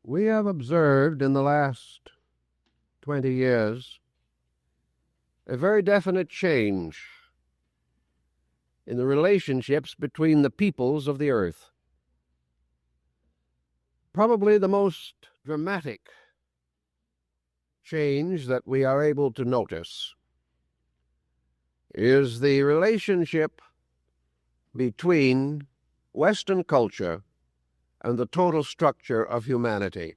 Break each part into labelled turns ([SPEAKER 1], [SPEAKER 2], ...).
[SPEAKER 1] We have observed in the last 20 years a very definite change in the relationships between the peoples of the earth. Probably the most dramatic change that we are able to notice is the relationship between Western culture and the total structure of humanity.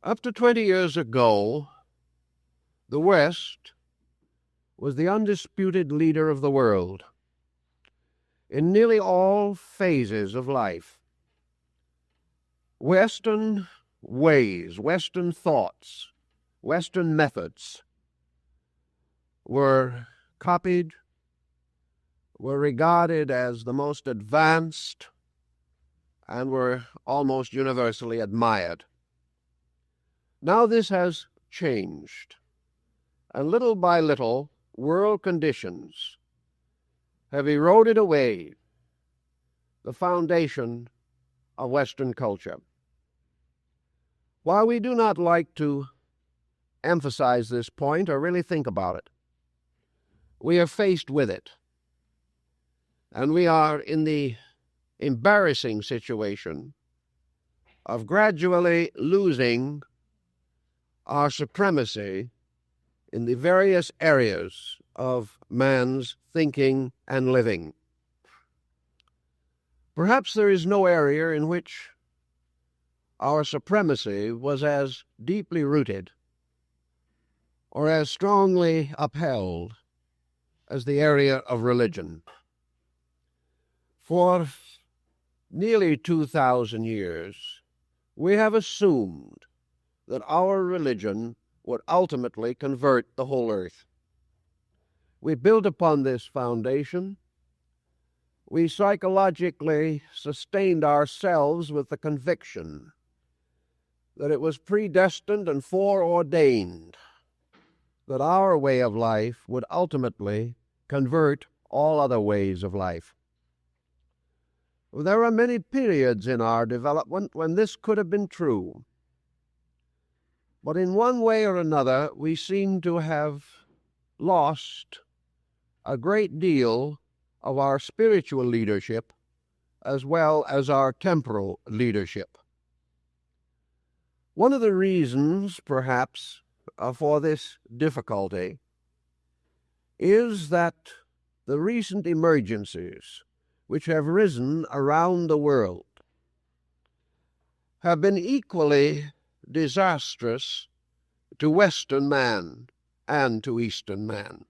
[SPEAKER 1] Up to 20 years ago, the West was the undisputed leader of the world in nearly all phases of life. Western ways, Western thoughts, Western methods were copied, were regarded as the most advanced, and were almost universally admired. Now this has changed, and little by little, world conditions have eroded away the foundation of Western culture. While we do not like to emphasize this point or really think about it, we are faced with it, and we are in the embarrassing situation of gradually losing our supremacy in the various areas of man's thinking and living. Perhaps there is no area in which our supremacy was as deeply rooted or as strongly upheld as the area of religion. For nearly 2,000 years, we have assumed that our religion would ultimately convert the whole earth. We built upon this foundation. We psychologically sustained ourselves with the conviction that it was predestined and foreordained that our way of life would ultimately convert all other ways of life. There are many periods in our development when this could have been true, but in one way or another we seem to have lost a great deal of our spiritual leadership as well as our temporal leadership. One of the reasons, perhaps, for this difficulty is that the recent emergencies which have risen around the world have been equally disastrous to Western man and to Eastern man.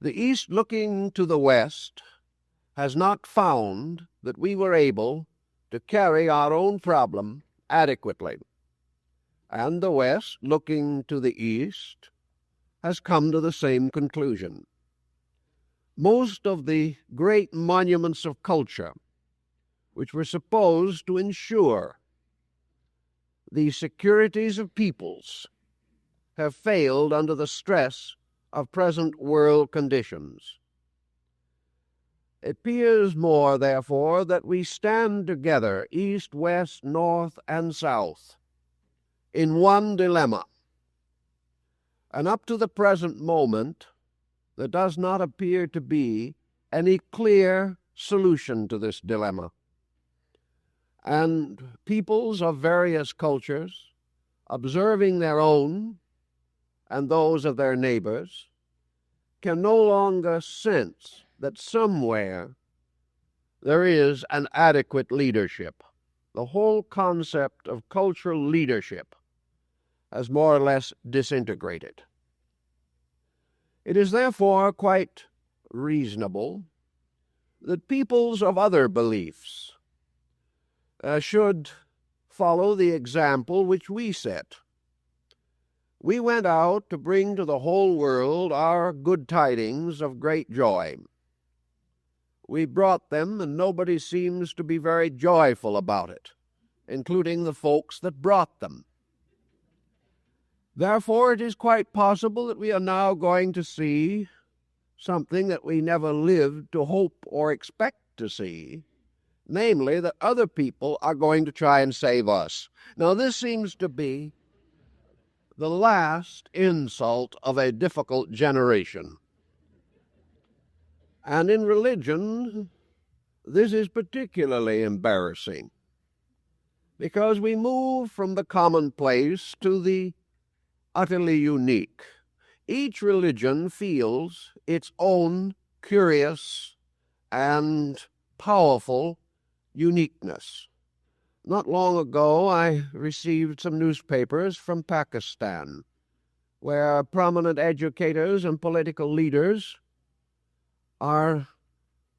[SPEAKER 1] The East, looking to the West, has not found that we were able to carry our own problem adequately, and the West, looking to the East, has come to the same conclusion. Most of the great monuments of culture, which were supposed to ensure the securities of peoples, have failed under the stress of present world conditions. It appears more, therefore, that we stand together, East, West, North, and South, in one dilemma. And up to the present moment, there does not appear to be any clear solution to this dilemma. And peoples of various cultures, observing their own and those of their neighbors, can no longer sense that somewhere there is an adequate leadership. The whole concept of cultural leadership has more or less disintegrated. It is therefore quite reasonable that peoples of other beliefs should follow the example which we set. We went out to bring to the whole world our good tidings of great joy. We brought them, and nobody seems to be very joyful about it, including the folks that brought them. Therefore, it is quite possible that we are now going to see something that we never lived to hope or expect to see namely that other people are going to try and save us. Now, this seems to be the last insult of a difficult generation. And in religion, this is particularly embarrassing because we move from the commonplace to the utterly unique. Each religion feels its own curious and powerful uniqueness. Not long ago, I received some newspapers from Pakistan, where prominent educators and political leaders are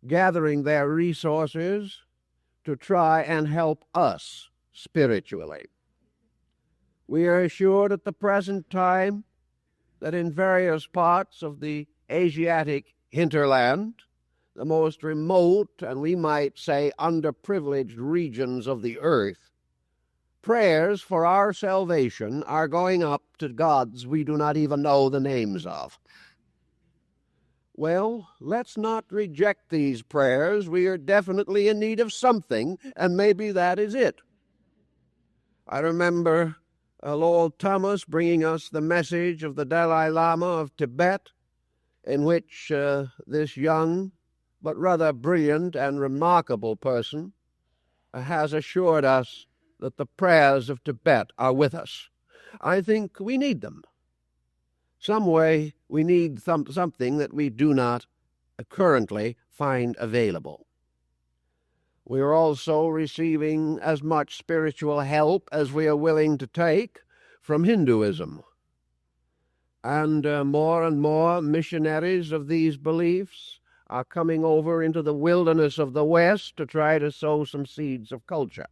[SPEAKER 1] gathering their resources to try and help us spiritually. We are assured at the present time that in various parts of the Asiatic hinterland, the most remote and we might say underprivileged regions of the earth, prayers for our salvation are going up to gods we do not even know the names of. Well, let's not reject these prayers. We are definitely in need of something, and maybe that is it. I remember Lord Thomas bringing us the message of the Dalai Lama of Tibet, in which this young but rather brilliant and remarkable person has assured us that the prayers of Tibet are with us. I think we need them. Some way we need something that we do not currently find available. We are also receiving as much spiritual help as we are willing to take from Hinduism. And more missionaries of these beliefs are coming over into the wilderness of the West to try to sow some seeds of culture.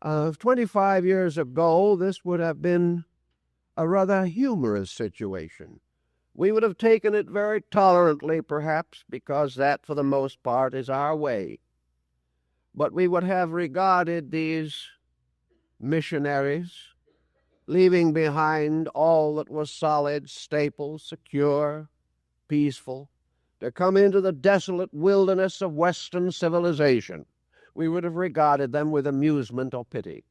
[SPEAKER 1] 25 years ago, this would have been a rather humorous situation. We would have taken it very tolerantly, perhaps, because that, for the most part, is our way. But we would have regarded these missionaries leaving behind all that was solid, staple, secure, peaceful, to come into the desolate wilderness of Western civilization. We would have regarded them with amusement or pity.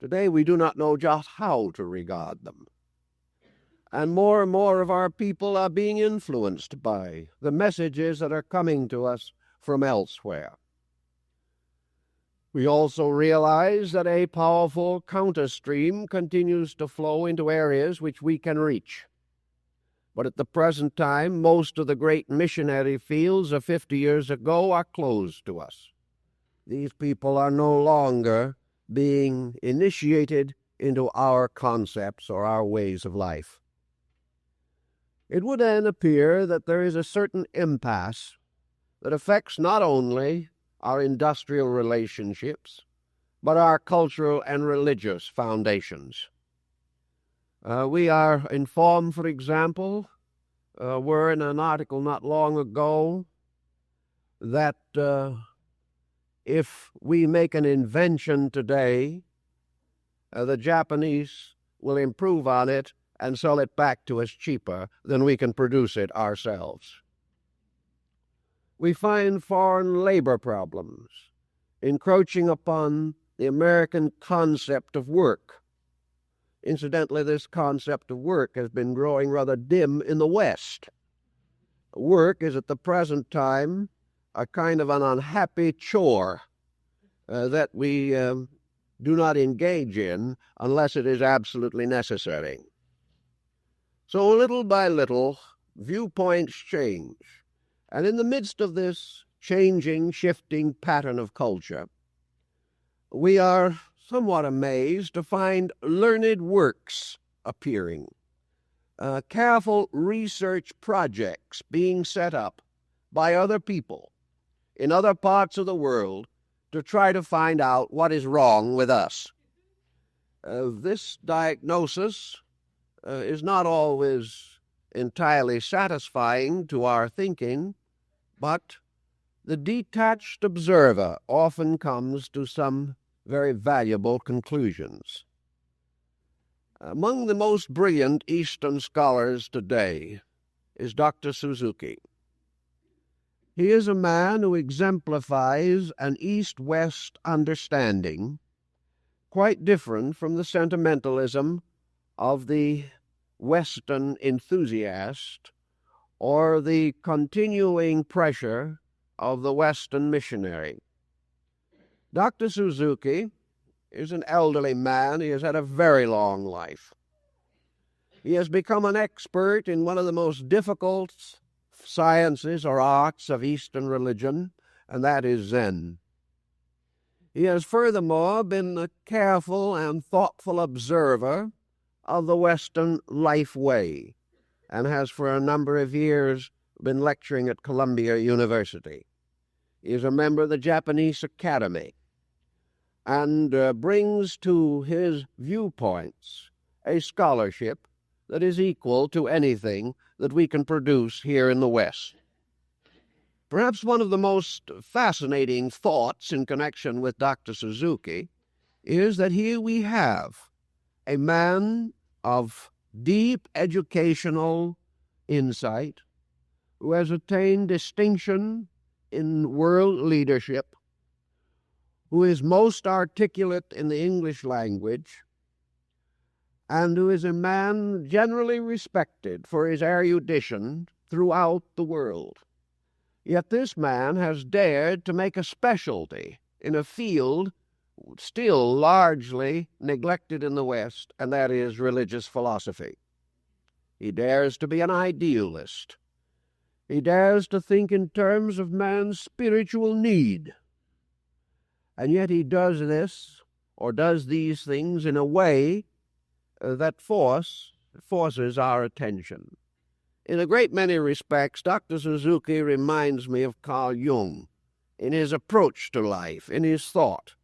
[SPEAKER 1] Today we do not know just how to regard them. And more of our people are being influenced by the messages that are coming to us from elsewhere. We also realize that a powerful counterstream continues to flow into areas which we can reach. But at the present time, most of the great missionary fields of 50 years ago are closed to us. These people are no longer being initiated into our concepts or our ways of life. It would then appear that there is a certain impasse that affects not only our industrial relationships, but our cultural and religious foundations. We are informed, for example, were in an article not long ago that if we make an invention today, the Japanese will improve on it and sell it back to us cheaper than we can produce it ourselves. We find foreign labor problems encroaching upon the American concept of work. Incidentally, this concept of work has been growing rather dim in the West. Work is at the present time a kind of an unhappy chore that we do not engage in unless it is absolutely necessary. So little by little, viewpoints change. And in the midst of this changing, shifting pattern of culture, we are somewhat amazed to find learned works appearing, careful research projects being set up by other people in other parts of the world to try to find out what is wrong with us. This diagnosis is not always entirely satisfying to our thinking, but the detached observer often comes to some very valuable conclusions. Among the most brilliant Eastern scholars today is Dr. Suzuki. He is a man who exemplifies an East-West understanding quite different from the sentimentalism of the Western enthusiast or the continuing pressure of the Western missionary. Dr. Suzuki is an elderly man. He has had a very long life. He has become an expert in one of the most difficult sciences or arts of Eastern religion, and that is Zen. He has furthermore been a careful and thoughtful observer of the Western life way, and has for a number of years been lecturing at Columbia University. He is a member of the Japanese Academy, and brings to his viewpoints a scholarship that is equal to anything that we can produce here in the West. Perhaps one of the most fascinating thoughts in connection with Dr. Suzuki is that here we have a man of deep educational insight who has attained distinction in world leadership, who is most articulate in the English language, and who is a man generally respected for his erudition throughout the world. Yet this man has dared to make a specialty in a field still largely neglected in the West, and that is religious philosophy. He dares to be an idealist. He dares to think in terms of man's spiritual need. And yet he does this, or does these things, in a way that forces our attention. In a great many respects, Dr. Suzuki reminds me of Carl Jung in his approach to life, in his thought.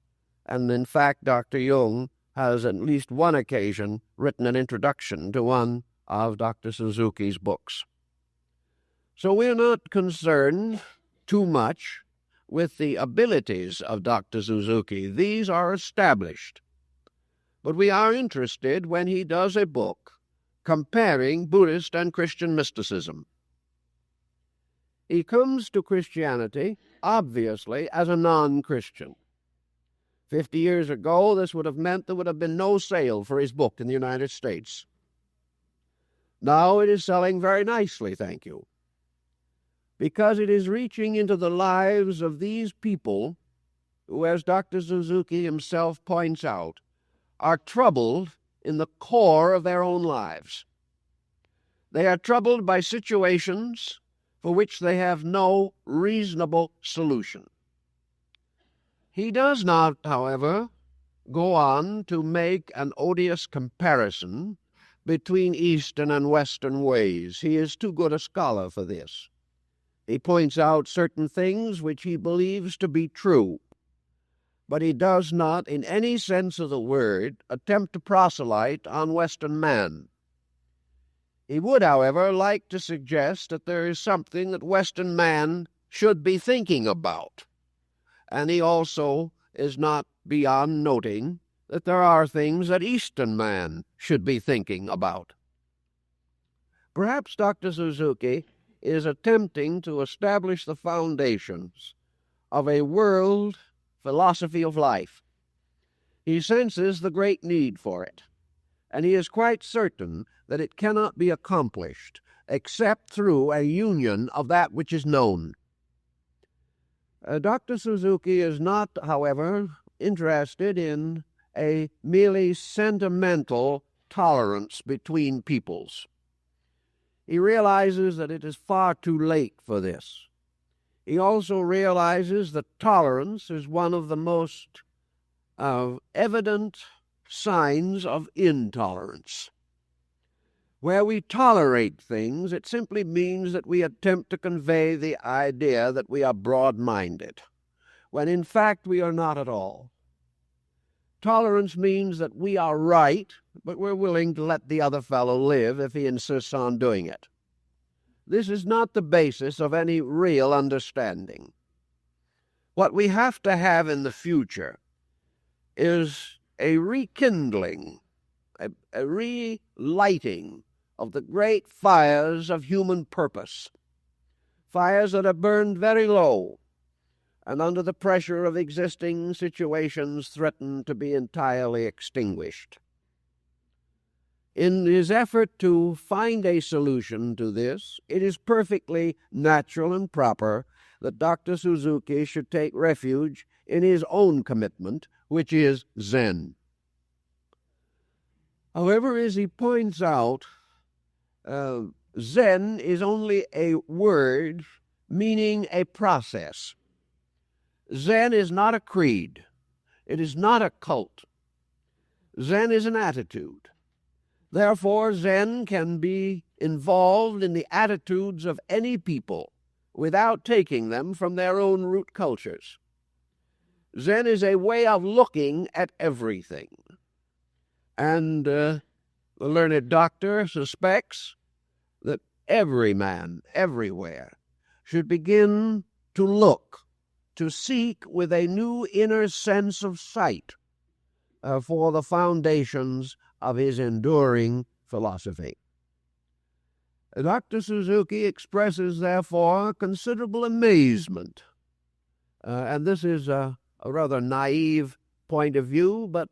[SPEAKER 1] And in fact, Dr. Jung has at least one occasion written an introduction to one of Dr. Suzuki's books. So we're not concerned too much with the abilities of Dr. Suzuki. These are established. But we are interested when he does a book comparing Buddhist and Christian mysticism. He comes to Christianity, obviously, as a non-Christian. 50 years ago, this would have meant there would have been no sale for his book in the United States. Now it is selling very nicely, thank you, because it is reaching into the lives of these people who, as Dr. Suzuki himself points out, are troubled in the core of their own lives. They are troubled by situations for which they have no reasonable solution. He does not, however, go on to make an odious comparison between Eastern and Western ways. He is too good a scholar for this. He points out certain things which he believes to be true, but he does not, in any sense of the word, attempt to proselyte on Western man. He would, however, like to suggest that there is something that Western man should be thinking about, and he also is not beyond noting that there are things that Eastern man should be thinking about. Perhaps Dr. Suzuki is attempting to establish the foundations of a world philosophy of life. He senses the great need for it, and he is quite certain that it cannot be accomplished except through a union of that which is known. Dr. Suzuki is not, however, interested in a merely sentimental tolerance between peoples. He realizes that it is far too late for this. He also realizes that tolerance is one of the most evident signs of intolerance. Where we tolerate things, it simply means that we attempt to convey the idea that we are broad-minded, when in fact we are not at all. Tolerance means that we are right, but we're willing to let the other fellow live if he insists on doing it. This is not the basis of any real understanding. What we have to have in the future is a rekindling, a relighting of the great fires of human purpose. fires that are burned very low and under the pressure of existing situations threaten to be entirely extinguished. In his effort to find a solution to this, it is perfectly natural and proper that Dr. Suzuki should take refuge in his own commitment, which is Zen. However, as he points out, Zen is only a word meaning a process. Zen is not a creed. It is not a cult. Zen is an attitude. Therefore, Zen can be involved in the attitudes of any people without taking them from their own root cultures. Zen is a way of looking at everything. And the learned doctor suspects that every man, everywhere, should begin to look, to seek with a new inner sense of sight for the foundations of his enduring philosophy. Dr. Suzuki expresses, therefore, considerable amazement, and this is a rather naive point of view, but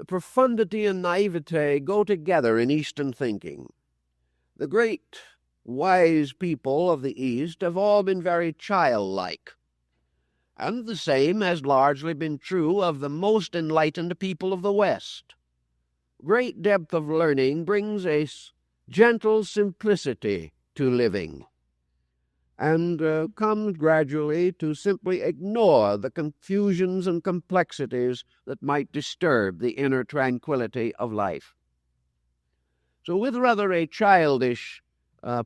[SPEAKER 1] profundity and naivete go together in Eastern thinking. The great wise people of the East have all been very childlike, and the same has largely been true of the most enlightened people of the West. Great depth of learning brings a gentle simplicity to living, and comes gradually to simply ignore the confusions and complexities that might disturb the inner tranquility of life. So with rather a childish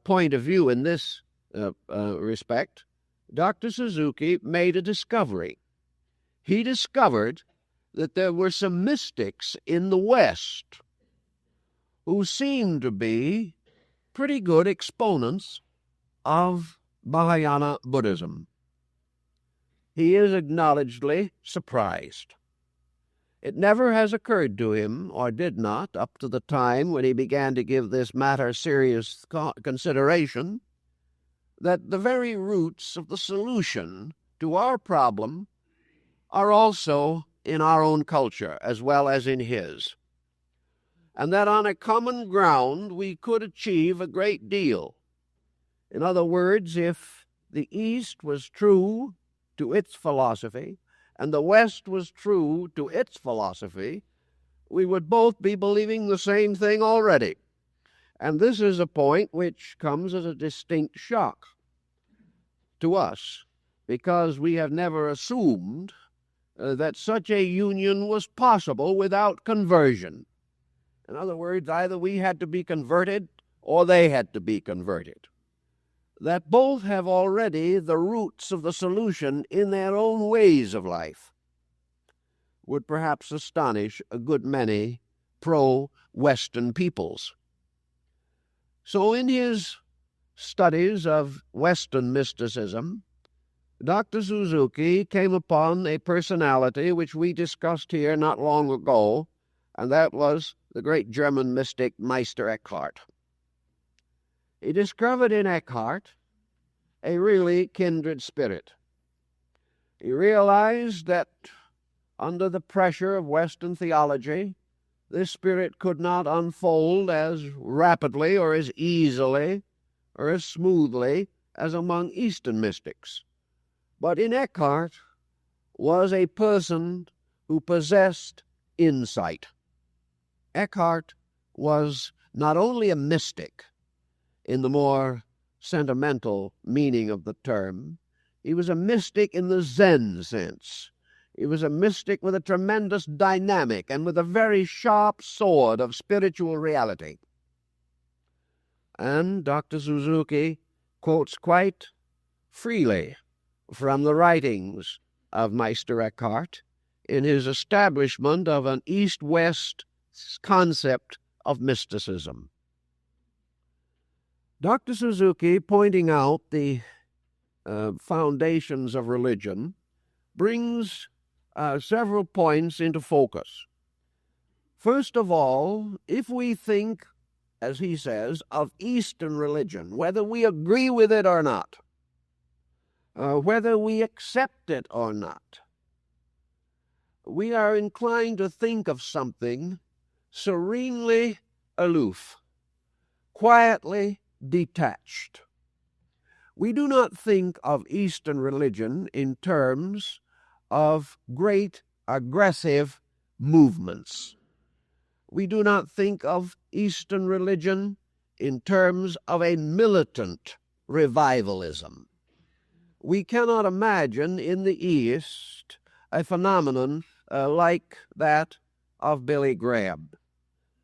[SPEAKER 1] point of view in this respect, Dr. Suzuki made a discovery. He discovered that there were some mystics in the West who seemed to be pretty good exponents of Mahayana Buddhism. He is acknowledgedly surprised. It never has occurred to him, or did not, up to the time when he began to give this matter serious consideration, that the very roots of the solution to our problem are also in our own culture as well as in his, and that on a common ground we could achieve a great deal. In other words, if the East was true to its philosophy and the West was true to its philosophy, we would both be believing the same thing already. And this is a point which comes as a distinct shock to us, because we have never assumed that such a union was possible without conversion. In other words, either we had to be converted or they had to be converted. That both have already the roots of the solution in their own ways of life would perhaps astonish a good many pro-Western peoples. So in his studies of Western mysticism, Dr. Suzuki came upon a personality which we discussed here not long ago, and that was the great German mystic Meister Eckhart. He discovered in Eckhart a really kindred spirit. He realized that under the pressure of Western theology, this spirit could not unfold as rapidly or as easily or as smoothly as among Eastern mystics. But in Eckhart was a person who possessed insight. Eckhart was not only a mystic in the more sentimental meaning of the term, he was a mystic in the Zen sense. He was a mystic with a tremendous dynamic and with a very sharp sword of spiritual reality. And Dr. Suzuki quotes quite freely from the writings of Meister Eckhart in his establishment of an East-West concept of mysticism. Dr. Suzuki, pointing out the foundations of religion, brings several points into focus. First of all, if we think, as he says, of Eastern religion, whether we agree with it or not, whether we accept it or not, we are inclined to think of something serenely aloof, quietly detached. We do not think of Eastern religion in terms of great aggressive movements. We do not think of Eastern religion in terms of a militant revivalism. We cannot imagine in the East a phenomenon like that of Billy Graham.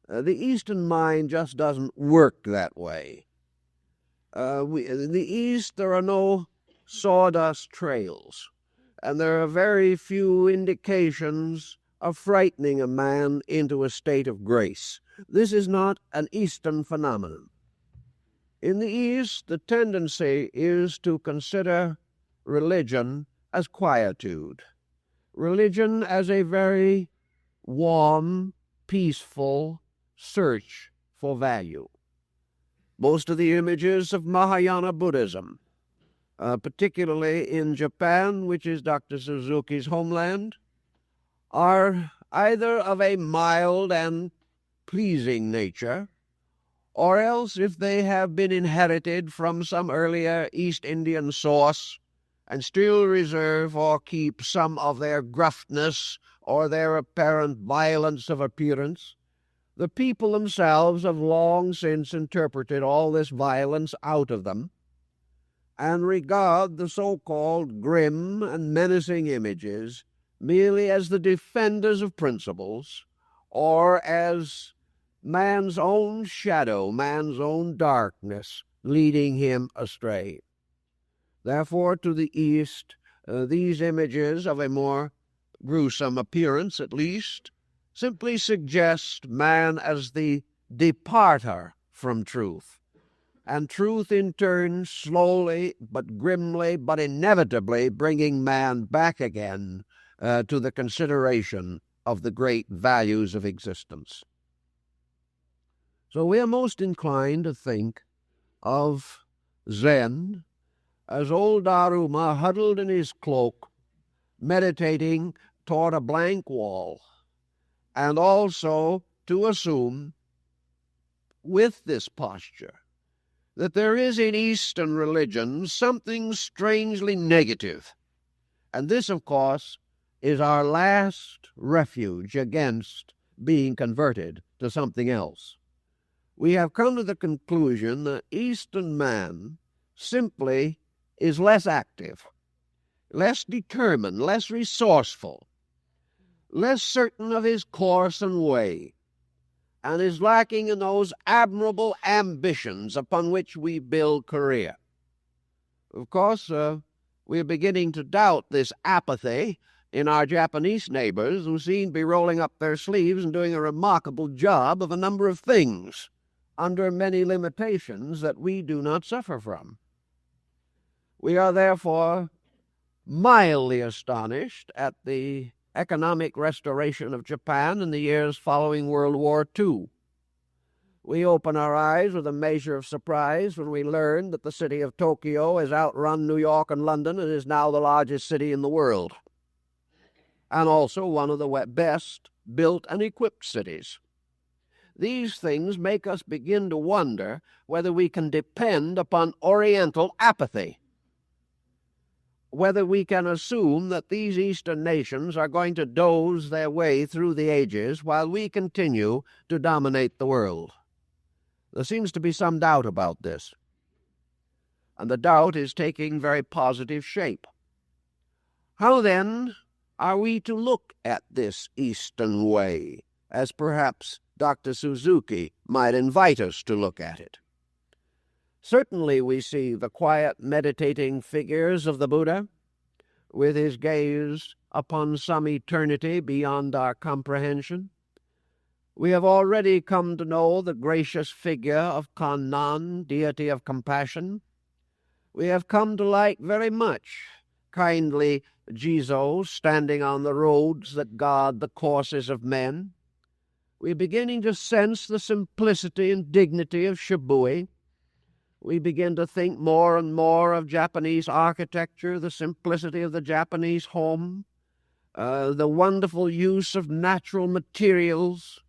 [SPEAKER 1] The Eastern mind just doesn't work that way. In the East, there are no sawdust trails, and there are very few indications of frightening a man into a state of grace. This is not an Eastern phenomenon. In the East, the tendency is to consider religion as quietude, religion as a very warm, peaceful search for value. Most of the images of Mahayana Buddhism, particularly in Japan, which is Dr. Suzuki's homeland, are either of a mild and pleasing nature, or else, if they have been inherited from some earlier East Indian source and still reserve or keep some of their gruffness or their apparent violence of appearance, the people themselves have long since interpreted all this violence out of them and regard the so-called grim and menacing images merely as the defenders of principles or as man's own shadow, man's own darkness, leading him astray. Therefore, to the East, these images of a more gruesome appearance, at least, simply suggest man as the departer from truth, and truth in turn slowly but grimly but inevitably bringing man back again to the consideration of the great values of existence. So we are most inclined to think of Zen as old Daruma huddled in his cloak, meditating toward a blank wall, and also to assume, with this posture, that there is in Eastern religion something strangely negative, and this, of course, is our last refuge against being converted to something else. We have come to the conclusion that Eastern man simply is less active, less determined, less resourceful, less certain of his course and way, and is lacking in those admirable ambitions upon which we build career. Of course, we are beginning to doubt this apathy in our Japanese neighbors, who seem to be rolling up their sleeves and doing a remarkable job of a number of things under many limitations that we do not suffer from. We are therefore mildly astonished at the economic restoration of Japan in the years following World War II. We open our eyes with a measure of surprise when we learn that the city of Tokyo has outrun New York and London and is now the largest city in the world, and also one of the best built and equipped cities. These things make us begin to wonder whether we can depend upon Oriental apathy, whether we can assume that these Eastern nations are going to doze their way through the ages while we continue to dominate the world. There seems to be some doubt about this, and the doubt is taking very positive shape. How then are we to look at this Eastern way, as perhaps Dr. Suzuki might invite us to look at it? Certainly we see the quiet, meditating figures of the Buddha, with his gaze upon some eternity beyond our comprehension. We have already come to know the gracious figure of Kannan, deity of compassion. We have come to like very much kindly Jizo standing on the roads that guard the courses of men. We are beginning to sense the simplicity and dignity of Shibui. We begin to think more and more of Japanese architecture, the simplicity of the Japanese home, the wonderful use of natural materials,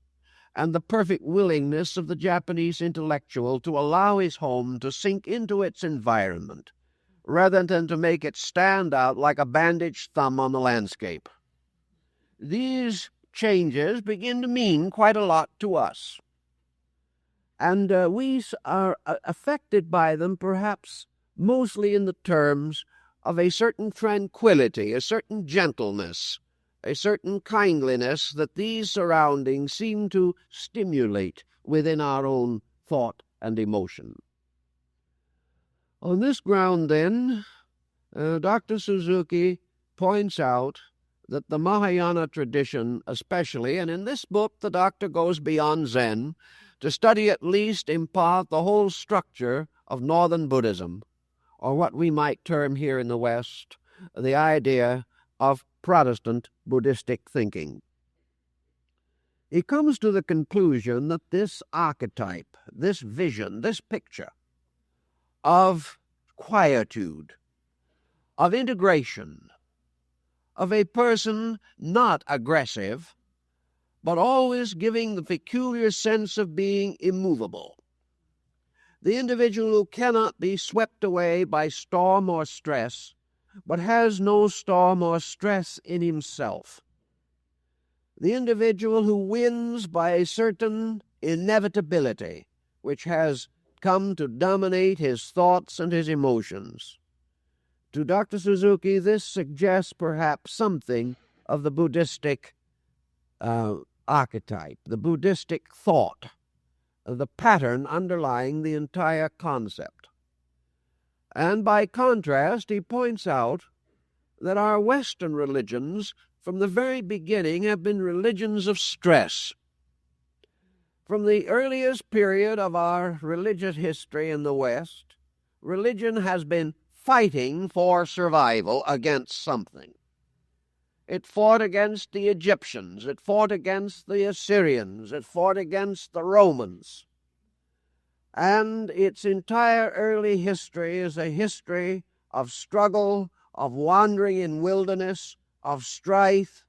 [SPEAKER 1] and the perfect willingness of the Japanese intellectual to allow his home to sink into its environment, rather than to make it stand out like a bandaged thumb on the landscape. These changes begin to mean quite a lot to us. And we are affected by them perhaps mostly in the terms of a certain tranquility, a certain gentleness, a certain kindliness that these surroundings seem to stimulate within our own thought and emotion. On this ground, then, Dr. Suzuki points out that the Mahayana tradition especially, and in this book the doctor goes beyond Zen, to study at least in part the whole structure of Northern Buddhism, or what we might term here in the West the idea of Protestant Buddhistic thinking. He comes to the conclusion that this archetype, this vision, this picture of quietude, of integration, of a person not aggressive, but always giving the peculiar sense of being immovable. The individual who cannot be swept away by storm or stress, but has no storm or stress in himself. The individual who wins by a certain inevitability, which has come to dominate his thoughts and his emotions. To Dr. Suzuki, this suggests perhaps something of the Buddhistic archetype, the Buddhistic thought, the pattern underlying the entire concept. And by contrast, he points out that our Western religions from the very beginning have been religions of stress. From the earliest period of our religious history in the West, religion has been fighting for survival against something. It fought against the Egyptians, it fought against the Assyrians, it fought against the Romans. And its entire early history is a history of struggle, of wandering in wilderness, of strife,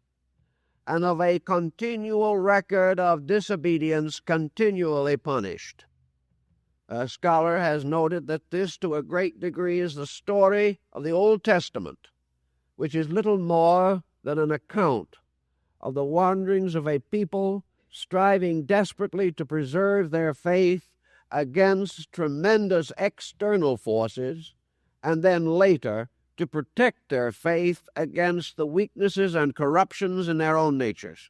[SPEAKER 1] and of a continual record of disobedience continually punished. A scholar has noted that this to a great degree is the story of the Old Testament, which is little more than an account of the wanderings of a people striving desperately to preserve their faith against tremendous external forces, and then later to protect their faith against the weaknesses and corruptions in their own natures.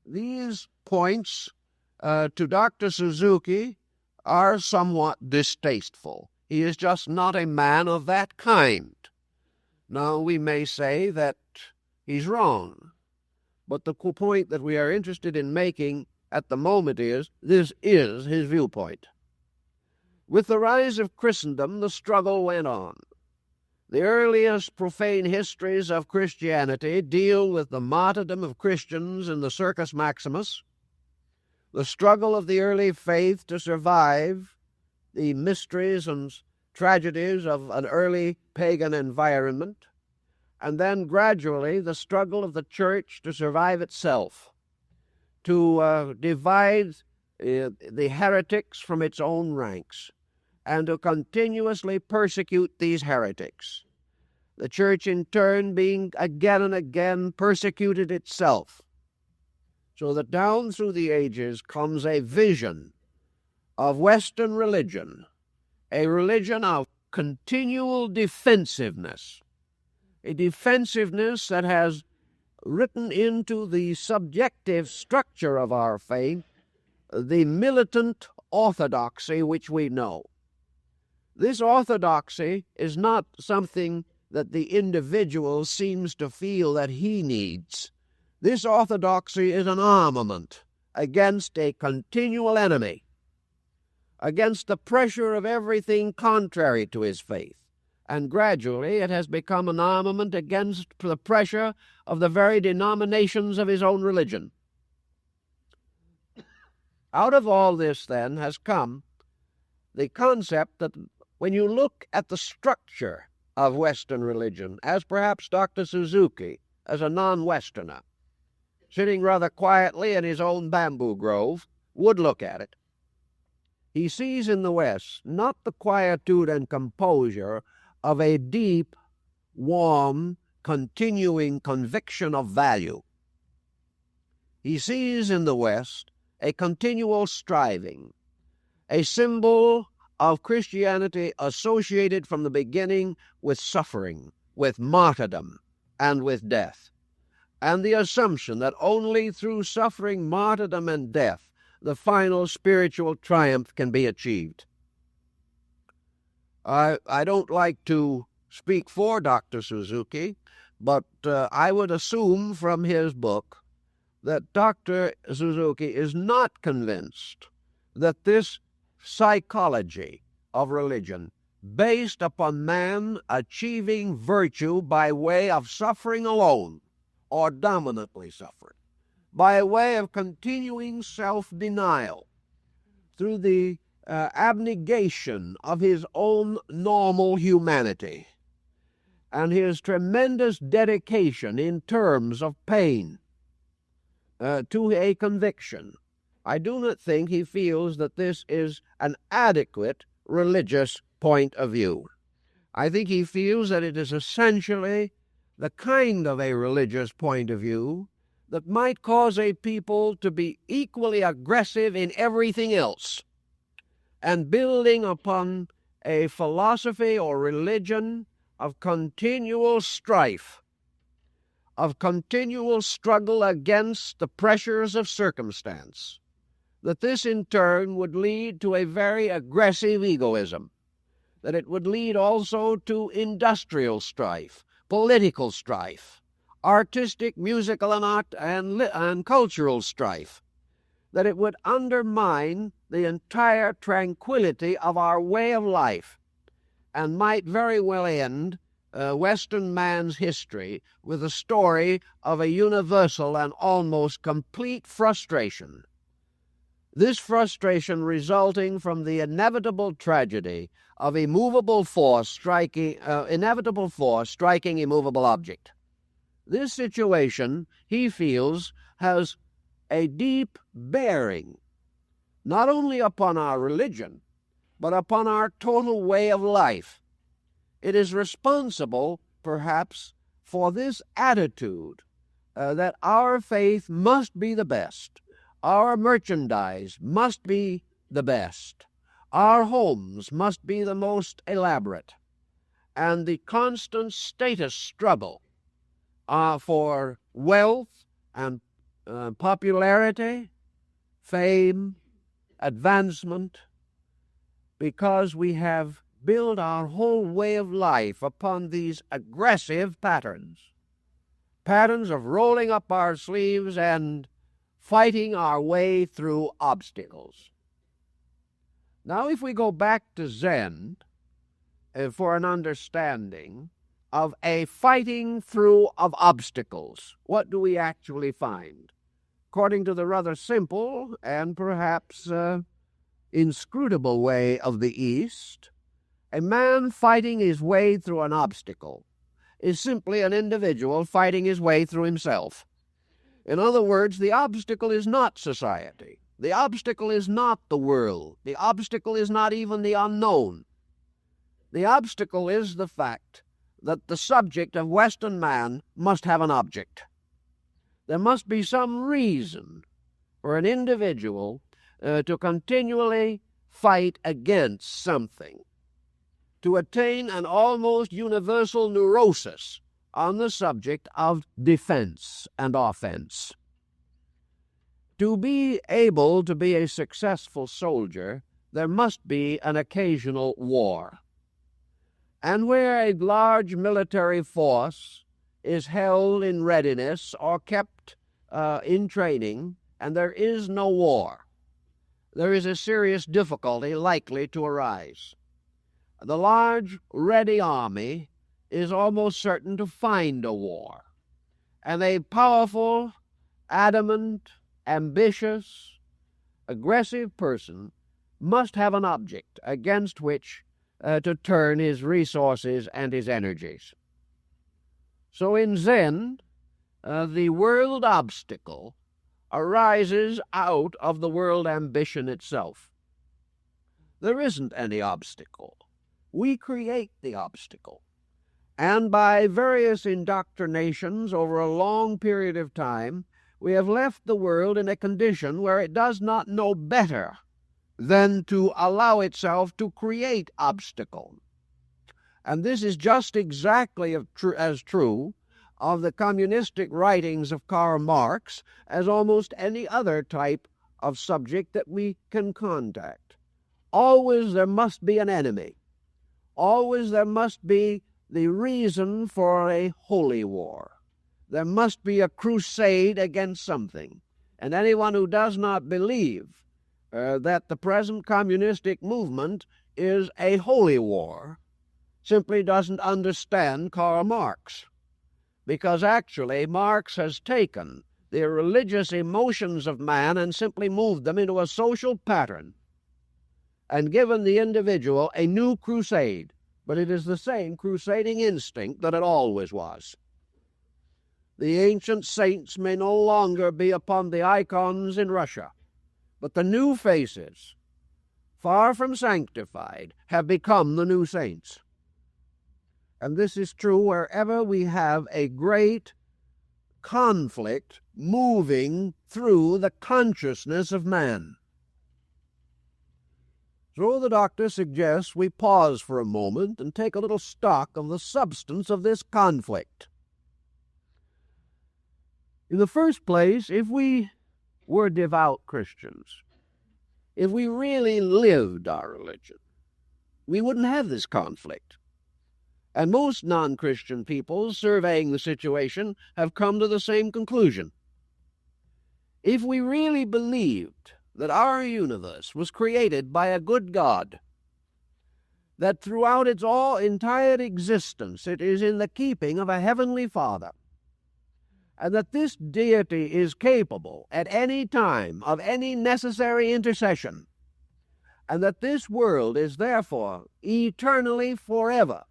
[SPEAKER 1] These points to Dr. Suzuki are somewhat distasteful. He is just not a man of that kind. Now, we may say that he's wrong, but the point that we are interested in making at the moment is, this is his viewpoint. With the rise of Christendom, the struggle went on. The earliest profane histories of Christianity deal with the martyrdom of Christians in the Circus Maximus, the struggle of the early faith to survive the mysteries and tragedies of an early pagan environment, and then gradually the struggle of the church to survive itself, to divide the heretics from its own ranks, and to continuously persecute these heretics. The church in turn being again and again persecuted itself, so that down through the ages comes a vision of Western religion, a religion of continual defensiveness, a defensiveness that has written into the subjective structure of our faith the militant orthodoxy which we know. This orthodoxy is not something that the individual seems to feel that he needs. This orthodoxy is an armament against a continual enemy, against the pressure of everything contrary to his faith. And gradually it has become an armament against the pressure of the very denominations of his own religion. Out of all this, then, has come the concept that when you look at the structure of Western religion, as perhaps Dr. Suzuki, as a non-Westerner, sitting rather quietly in his own bamboo grove, would look at it, he sees in the West not the quietude and composure of a deep, warm, continuing conviction of value. He sees in the West a continual striving, a symbol of Christianity associated from the beginning with suffering, with martyrdom, and with death, and the assumption that only through suffering, martyrdom, and death the final spiritual triumph can be achieved. I don't like to speak for Dr. Suzuki, but I would assume from his book that Dr. Suzuki is not convinced that this psychology of religion, based upon man achieving virtue by way of suffering alone, or dominantly suffering, by way of continuing self-denial, through the abnegation of his own normal humanity, and his tremendous dedication in terms of pain to a conviction. I do not think he feels that this is an adequate religious point of view. I think he feels that it is essentially the kind of a religious point of view that might cause a people to be equally aggressive in everything else, and building upon a philosophy or religion of continual strife, of continual struggle against the pressures of circumstance, that this in turn would lead to a very aggressive egoism, that it would lead also to industrial strife, political strife, artistic, musical, and cultural strife, that it would undermine the entire tranquility of our way of life, and might very well end Western man's history with a story of a universal and almost complete frustration. This frustration resulting from the inevitable tragedy of inevitable force striking immovable object. This situation, he feels, has a deep bearing not only upon our religion, but upon our total way of life. It is responsible, perhaps, for this attitude that our faith must be the best, our merchandise must be the best, our homes must be the most elaborate, and the constant status struggle for wealth and popularity, fame, advancement, because we have built our whole way of life upon these aggressive patterns of rolling up our sleeves and fighting our way through obstacles. Now, if we go back to Zen for an understanding of a fighting through of obstacles, what do we actually find? According to the rather simple and perhaps inscrutable way of the East, a man fighting his way through an obstacle is simply an individual fighting his way through himself. In other words, the obstacle is not society. The obstacle is not the world. The obstacle is not even the unknown. The obstacle is the fact that the subject of Western man must have an object. There must be some reason for an individual to continually fight against something, to attain an almost universal neurosis on the subject of defense and offense. To be able to be a successful soldier, there must be an occasional war. And where a large military force is held in readiness or kept in training, and there is no war, there is a serious difficulty likely to arise. The large, ready army is almost certain to find a war, and a powerful, adamant, ambitious, aggressive person must have an object against which to turn his resources and his energies. So in Zen, the world obstacle arises out of the world ambition itself. There isn't any obstacle. We create the obstacle. And by various indoctrinations over a long period of time, we have left the world in a condition where it does not know better than to allow itself to create obstacle. And this is just exactly as true of the communistic writings of Karl Marx as almost any other type of subject that we can contact. Always there must be an enemy. Always there must be the reason for a holy war. There must be a crusade against something. And anyone who does not believe that the present communistic movement is a holy war simply doesn't understand Karl Marx. Because actually Marx has taken the religious emotions of man and simply moved them into a social pattern and given the individual a new crusade. But it is the same crusading instinct that it always was. The ancient saints may no longer be upon the icons in Russia, but the new faces, far from sanctified, have become the new saints. And this is true wherever we have a great conflict moving through the consciousness of man. So the doctor suggests we pause for a moment and take a little stock of the substance of this conflict. In the first place, if we were devout Christians, if we really lived our religion, we wouldn't have this conflict. And most non-Christian people, surveying the situation, have come to the same conclusion. If we really believed that our universe was created by a good God, that throughout its entire existence it is in the keeping of a heavenly Father, and that this deity is capable at any time of any necessary intercession, and that this world is therefore eternally forever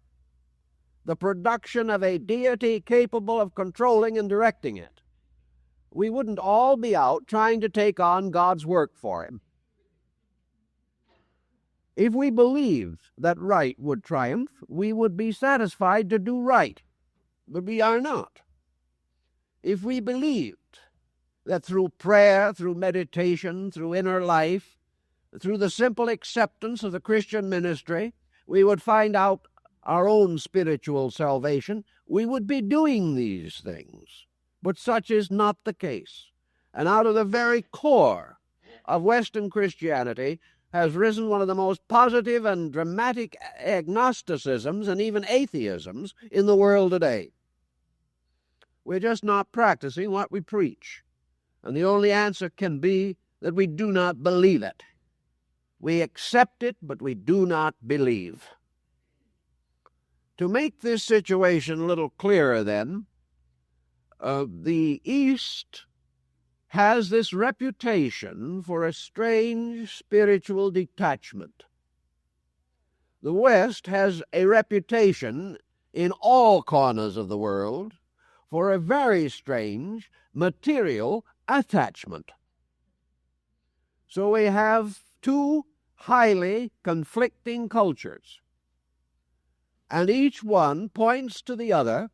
[SPEAKER 1] the production of a deity capable of controlling and directing it, we wouldn't all be out trying to take on God's work for him. If we believed that right would triumph, we would be satisfied to do right, but we are not. If we believed that through prayer, through meditation, through inner life, through the simple acceptance of the Christian ministry, we would find out our own spiritual salvation, we would be doing these things. But such is not the case. And out of the very core of Western Christianity has risen one of the most positive and dramatic agnosticisms and even atheisms in the world today. We're just not practicing what we preach. And the only answer can be that we do not believe it. We accept it, but we do not believe. To make this situation a little clearer then, the East has this reputation for a strange spiritual detachment. The West has a reputation in all corners of the world for a very strange material attachment. So we have two highly conflicting cultures, and each one points to the other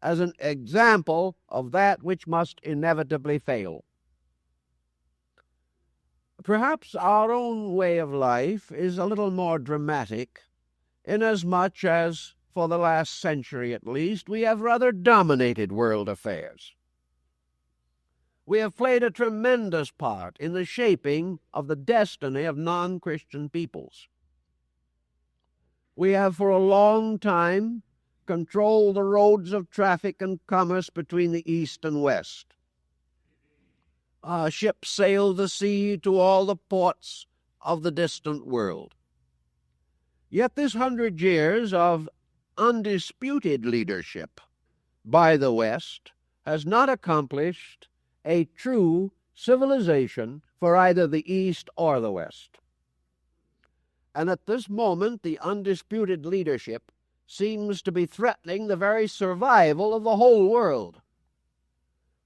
[SPEAKER 1] as an example of that which must inevitably fail. Perhaps our own way of life is a little more dramatic, inasmuch as, for the last century at least, we have rather dominated world affairs. We have played a tremendous part in the shaping of the destiny of non-Christian peoples. We have for a long time controlled the roads of traffic and commerce between the East and West. Ships sailed the sea to all the ports of the distant world. Yet this 100 years of undisputed leadership by the West has not accomplished a true civilization for either the East or the West. And at this moment, the undisputed leadership seems to be threatening the very survival of the whole world.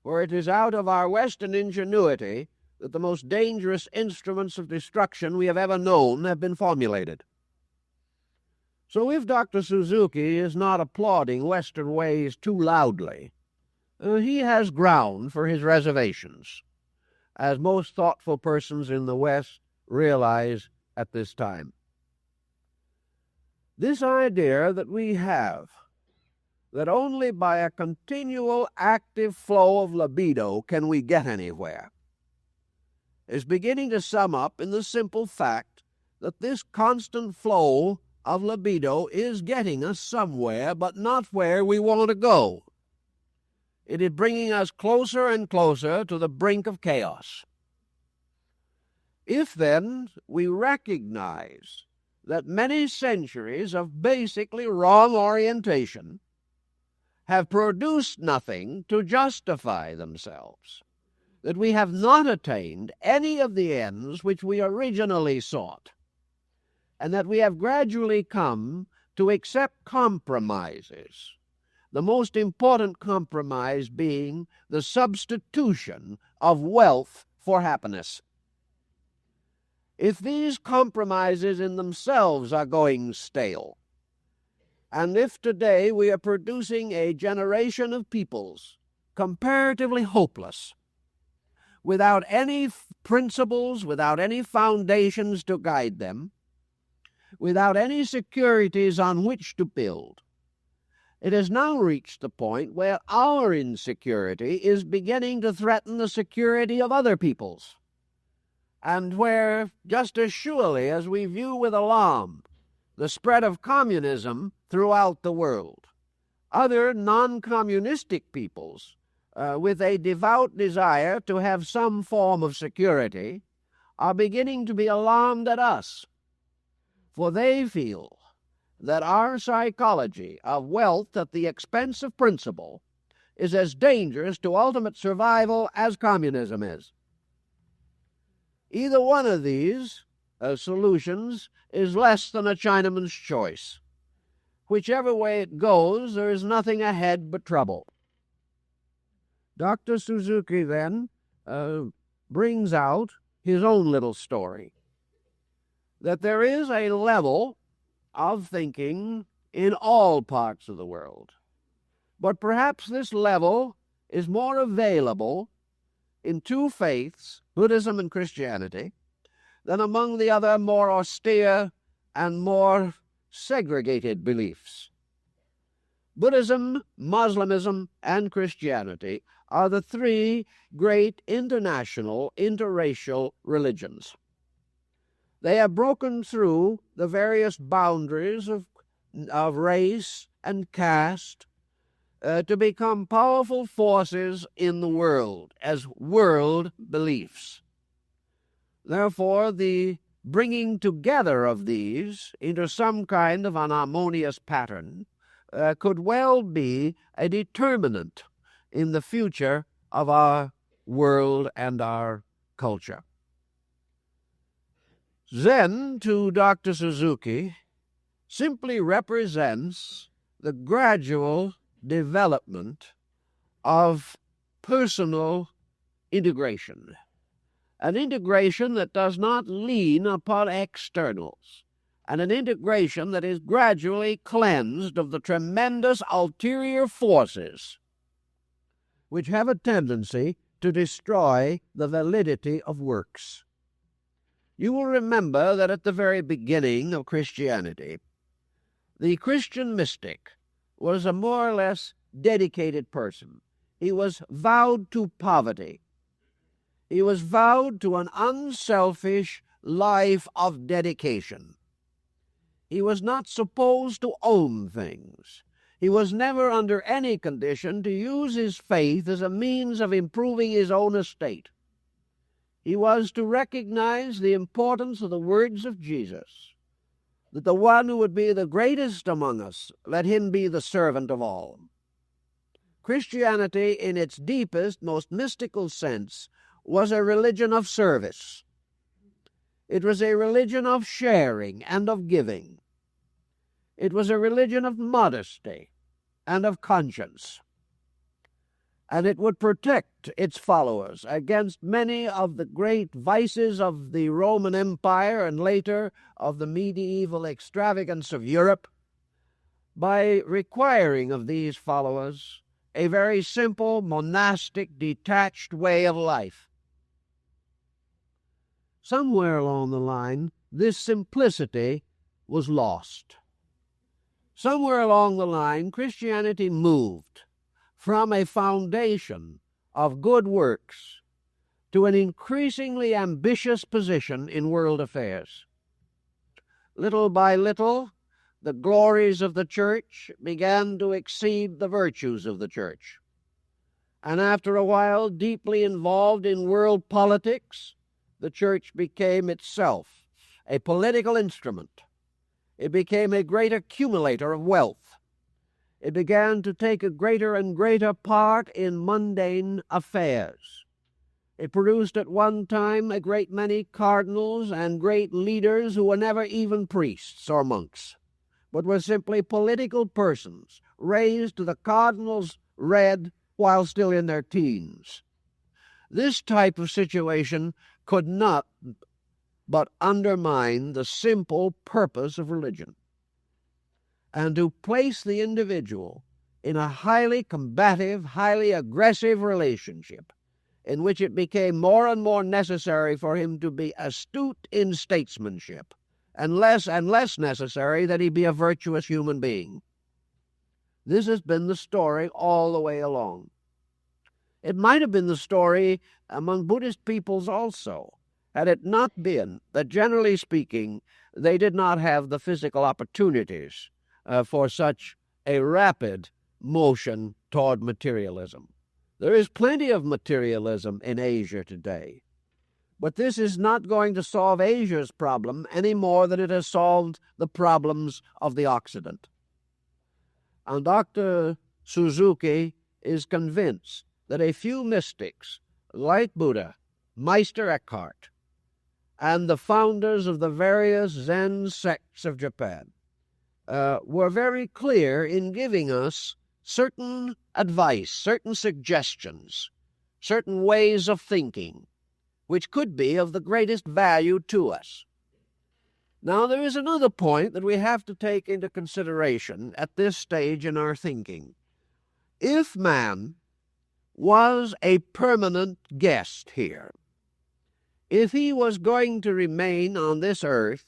[SPEAKER 1] For it is out of our Western ingenuity that the most dangerous instruments of destruction we have ever known have been formulated. So if Dr. Suzuki is not applauding Western ways too loudly, he has ground for his reservations, as most thoughtful persons in the West realize at this time. This idea that we have, that only by a continual active flow of libido can we get anywhere, is beginning to sum up in the simple fact that this constant flow of libido is getting us somewhere, but not where we want to go. It is bringing us closer and closer to the brink of chaos. If, then, we recognize that many centuries of basically wrong orientation have produced nothing to justify themselves, that we have not attained any of the ends which we originally sought, and that we have gradually come to accept compromises, the most important compromise being the substitution of wealth for happiness. If these compromises in themselves are going stale, and if today we are producing a generation of peoples comparatively hopeless, without any principles, without any foundations to guide them, without any securities on which to build, it has now reached the point where our insecurity is beginning to threaten the security of other peoples, and where, just as surely as we view with alarm the spread of communism throughout the world, other non-communistic peoples, with a devout desire to have some form of security, are beginning to be alarmed at us, for they feel that our psychology of wealth at the expense of principle is as dangerous to ultimate survival as communism is. Either one of these solutions is less than a Chinaman's choice. Whichever way it goes, there is nothing ahead but trouble. Dr. Suzuki then brings out his own little story, that there is a level of thinking in all parts of the world, but perhaps this level is more available in two faiths, Buddhism and Christianity, than among the other more austere and more segregated beliefs. Buddhism, Muslimism, and Christianity are the three great international, interracial religions. They have broken through the various boundaries of race and caste to become powerful forces in the world as world beliefs. Therefore, the bringing together of these into some kind of an harmonious pattern could well be a determinant in the future of our world and our culture. Zen, to Dr. Suzuki, simply represents the gradual development of personal integration, an integration that does not lean upon externals, and an integration that is gradually cleansed of the tremendous ulterior forces which have a tendency to destroy the validity of works. You will remember that at the very beginning of Christianity, the Christian mystic was a more or less dedicated person. He was vowed to poverty. He was vowed to an unselfish life of dedication. He was not supposed to own things. He was never under any condition to use his faith as a means of improving his own estate. He was to recognize the importance of the words of Jesus, that the one who would be the greatest among us, let him be the servant of all. Christianity, in its deepest, most mystical sense, was a religion of service. It was a religion of sharing and of giving. It was a religion of modesty and of conscience. And it would protect its followers against many of the great vices of the Roman Empire and later of the medieval extravagance of Europe by requiring of these followers a very simple, monastic, detached way of life. Somewhere along the line, this simplicity was lost. Somewhere along the line, Christianity moved from a foundation of good works to an increasingly ambitious position in world affairs. Little by little, the glories of the church began to exceed the virtues of the church. And after a while, deeply involved in world politics, the church became itself a political instrument. It became a great accumulator of wealth. It began to take a greater and greater part in mundane affairs. It produced at one time a great many cardinals and great leaders who were never even priests or monks, but were simply political persons raised to the cardinal's red while still in their teens. This type of situation could not but undermine the simple purpose of religion, and to place the individual in a highly combative, highly aggressive relationship in which it became more and more necessary for him to be astute in statesmanship and less necessary that he be a virtuous human being. This has been the story all the way along. It might have been the story among Buddhist peoples also, had it not been that, generally speaking, they did not have the physical opportunities for such a rapid motion toward materialism. There is plenty of materialism in Asia today, but this is not going to solve Asia's problem any more than it has solved the problems of the Occident. And Dr. Suzuki is convinced that a few mystics like Buddha, Meister Eckhart, and the founders of the various Zen sects of Japan were very clear in giving us certain advice, certain suggestions, certain ways of thinking, which could be of the greatest value to us. Now, there is another point that we have to take into consideration at this stage in our thinking. If man was a permanent guest here, if he was going to remain on this earth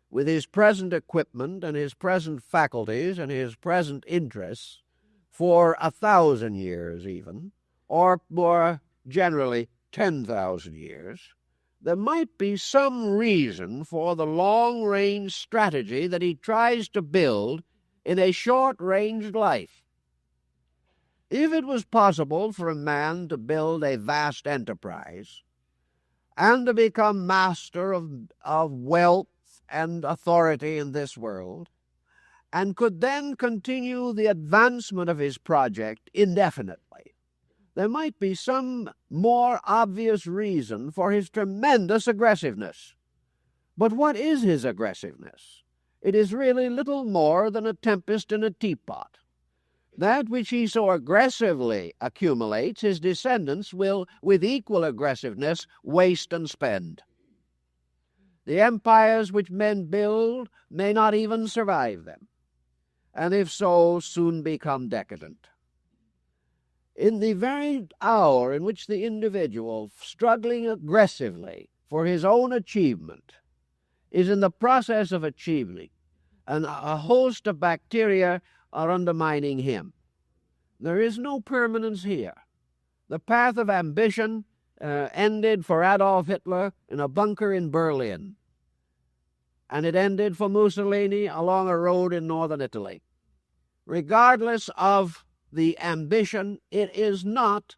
[SPEAKER 1] with his present equipment and his present faculties and his present interests for 1,000 years even, or more generally 10,000 years, there might be some reason for the long-range strategy that he tries to build in a short-ranged life. If it was possible for a man to build a vast enterprise and to become master of wealth and authority in this world, and could then continue the advancement of his project indefinitely, there might be some more obvious reason for his tremendous aggressiveness. But what is his aggressiveness? It is really little more than a tempest in a teapot. That which he so aggressively accumulates, his descendants will, with equal aggressiveness, waste and spend. The empires which men build may not even survive them, and if so, soon become decadent. In the very hour in which the individual, struggling aggressively for his own achievement, is in the process of achieving, and a host of bacteria are undermining him, there is no permanence here. The path of ambition ended for Adolf Hitler in a bunker in Berlin, and it ended for Mussolini along a road in northern Italy. Regardless of the ambition, it is not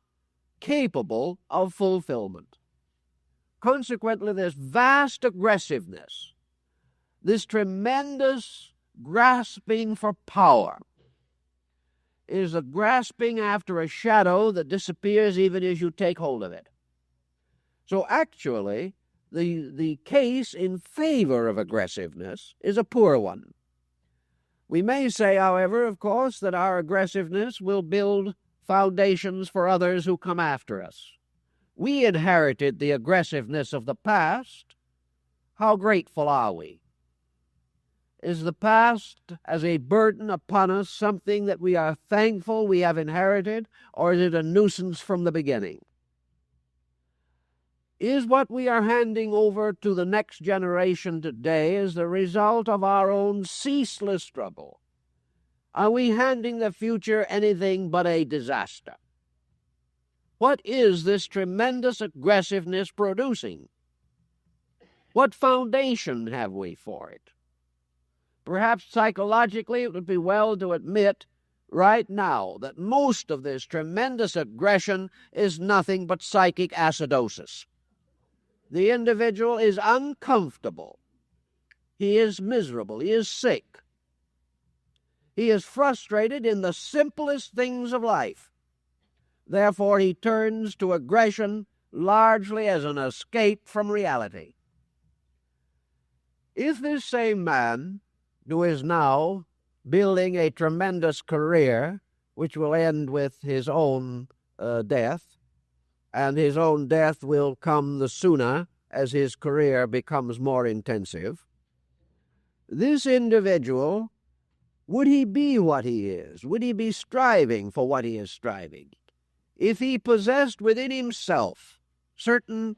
[SPEAKER 1] capable of fulfillment. Consequently, this vast aggressiveness, this tremendous grasping for power, is a grasping after a shadow that disappears even as you take hold of it. So actually, the case in favor of aggressiveness is a poor one. We may say, however, of course, that our aggressiveness will build foundations for others who come after us. We inherited the aggressiveness of the past. How grateful are we? Is the past as a burden upon us something that we are thankful we have inherited, or is it a nuisance from the beginning? Is what we are handing over to the next generation today as the result of our own ceaseless struggle? Are we handing the future anything but a disaster? What is this tremendous aggressiveness producing? What foundation have we for it? Perhaps psychologically it would be well to admit right now that most of this tremendous aggression is nothing but psychic acidosis. The individual is uncomfortable. He is miserable. He is sick. He is frustrated in the simplest things of life. Therefore, he turns to aggression largely as an escape from reality. Is this same man who is now building a tremendous career which will end with his own death, and his own death will come the sooner as his career becomes more intensive, this individual, would he be what he is? Would he be striving for what he is striving? If he possessed within himself certain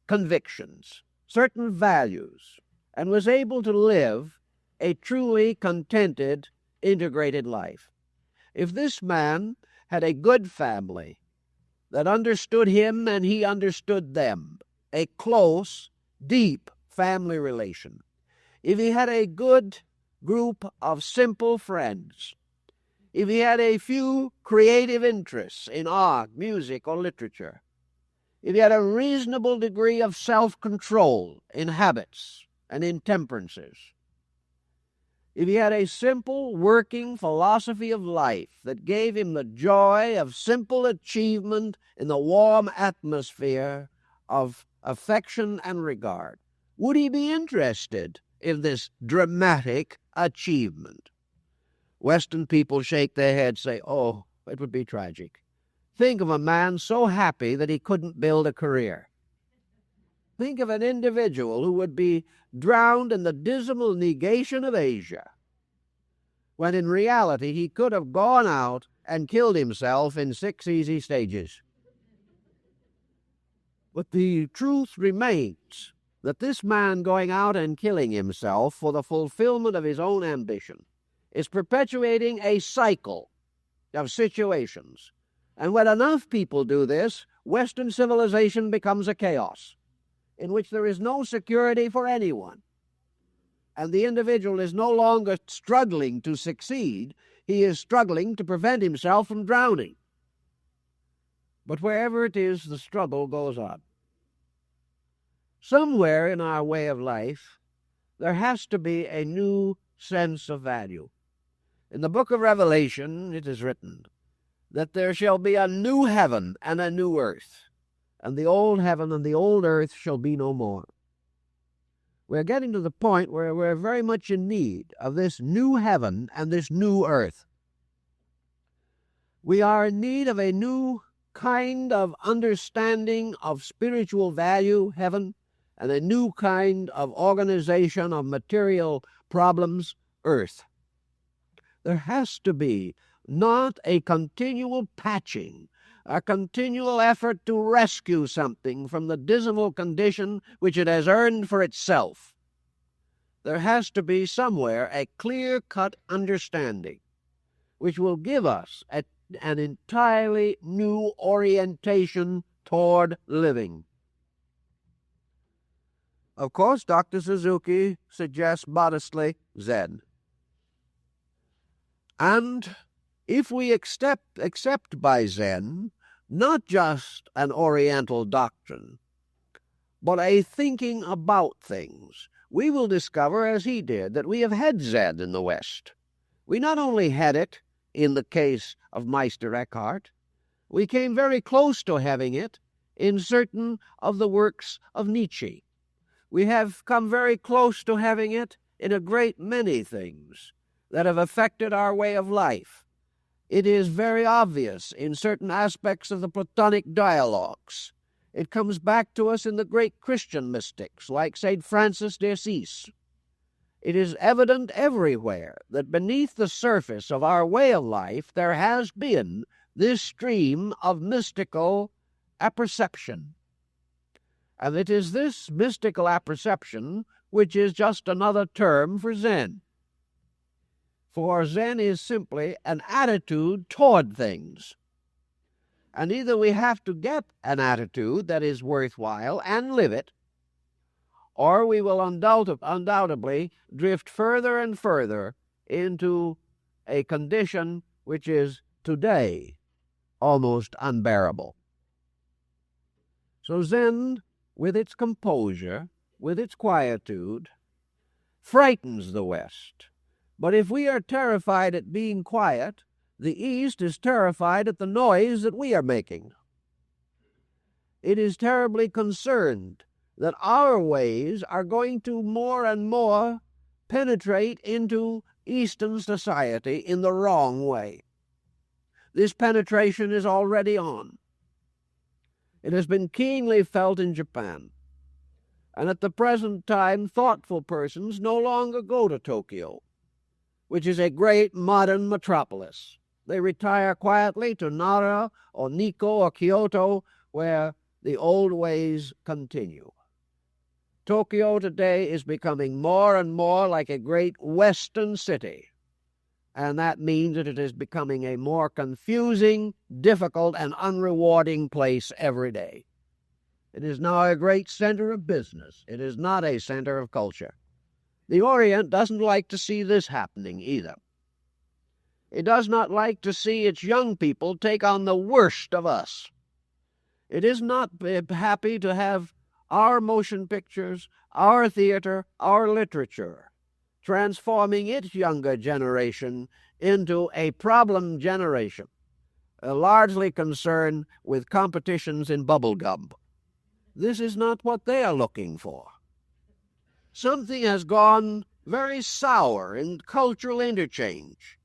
[SPEAKER 1] convictions, certain values, and was able to live a truly contented, integrated life. If this man had a good family that understood him and he understood them, a close, deep family relation, if he had a good group of simple friends, if he had a few creative interests in art, music, or literature, if he had a reasonable degree of self-control in habits and intemperances, if he had a simple working philosophy of life that gave him the joy of simple achievement in the warm atmosphere of affection and regard, would he be interested in this dramatic achievement? Western people shake their heads, say, oh, it would be tragic. Think of a man so happy that he couldn't build a career. Think of an individual who would be drowned in the dismal negation of Asia, when in reality he could have gone out and killed himself in 6 easy stages. But the truth remains that this man going out and killing himself for the fulfillment of his own ambition is perpetuating a cycle of situations. And when enough people do this, Western civilization becomes a chaos in which there is no security for anyone. And the individual is no longer struggling to succeed, he is struggling to prevent himself from drowning. But wherever it is, the struggle goes on. Somewhere in our way of life, there has to be a new sense of value. In the book of Revelation, it is written that there shall be a new heaven and a new earth, and the old heaven and the old earth shall be no more. We're getting to the point where we're very much in need of this new heaven and this new earth. We are in need of a new kind of understanding of spiritual value, heaven, and a new kind of organization of material problems, earth. There has to be not a continual patching, a continual effort to rescue something from the dismal condition which it has earned for itself. There has to be somewhere a clear-cut understanding which will give us an entirely new orientation toward living. Of course, Dr. Suzuki suggests modestly Zen. And if we accept by Zen not just an Oriental doctrine, but a thinking about things, we will discover, as he did, that we have had Zen in the West. We not only had it in the case of Meister Eckhart, we came very close to having it in certain of the works of Nietzsche. We have come very close to having it in a great many things that have affected our way of life. It is very obvious in certain aspects of the Platonic dialogues. It comes back to us in the great Christian mystics like St. Francis de Assisi. It is evident everywhere that beneath the surface of our way of life there has been this stream of mystical apperception. And it is this mystical apperception which is just another term for Zen. For Zen is simply an attitude toward things. And either we have to get an attitude that is worthwhile and live it, or we will undoubtedly drift further and further into a condition which is today almost unbearable. So Zen, with its composure, with its quietude, frightens the West. But if we are terrified at being quiet, the East is terrified at the noise that we are making. It is terribly concerned that our ways are going to more and more penetrate into Eastern society in the wrong way. This penetration is already on. It has been keenly felt in Japan. And at the present time, thoughtful persons no longer go to Tokyo, which is a great modern metropolis. They retire quietly to Nara or Nikko or Kyoto, where the old ways continue. Tokyo today is becoming more and more like a great Western city, and that means that it is becoming a more confusing, difficult, and unrewarding place every day. It is now a great center of business. It is not a center of culture. The Orient doesn't like to see this happening either. It does not like to see its young people take on the worst of us. It is not happy to have our motion pictures, our theater, our literature transforming its younger generation into a problem generation, largely concerned with competitions in bubblegum. This is not what they are looking for. Something has gone very sour in cultural interchange.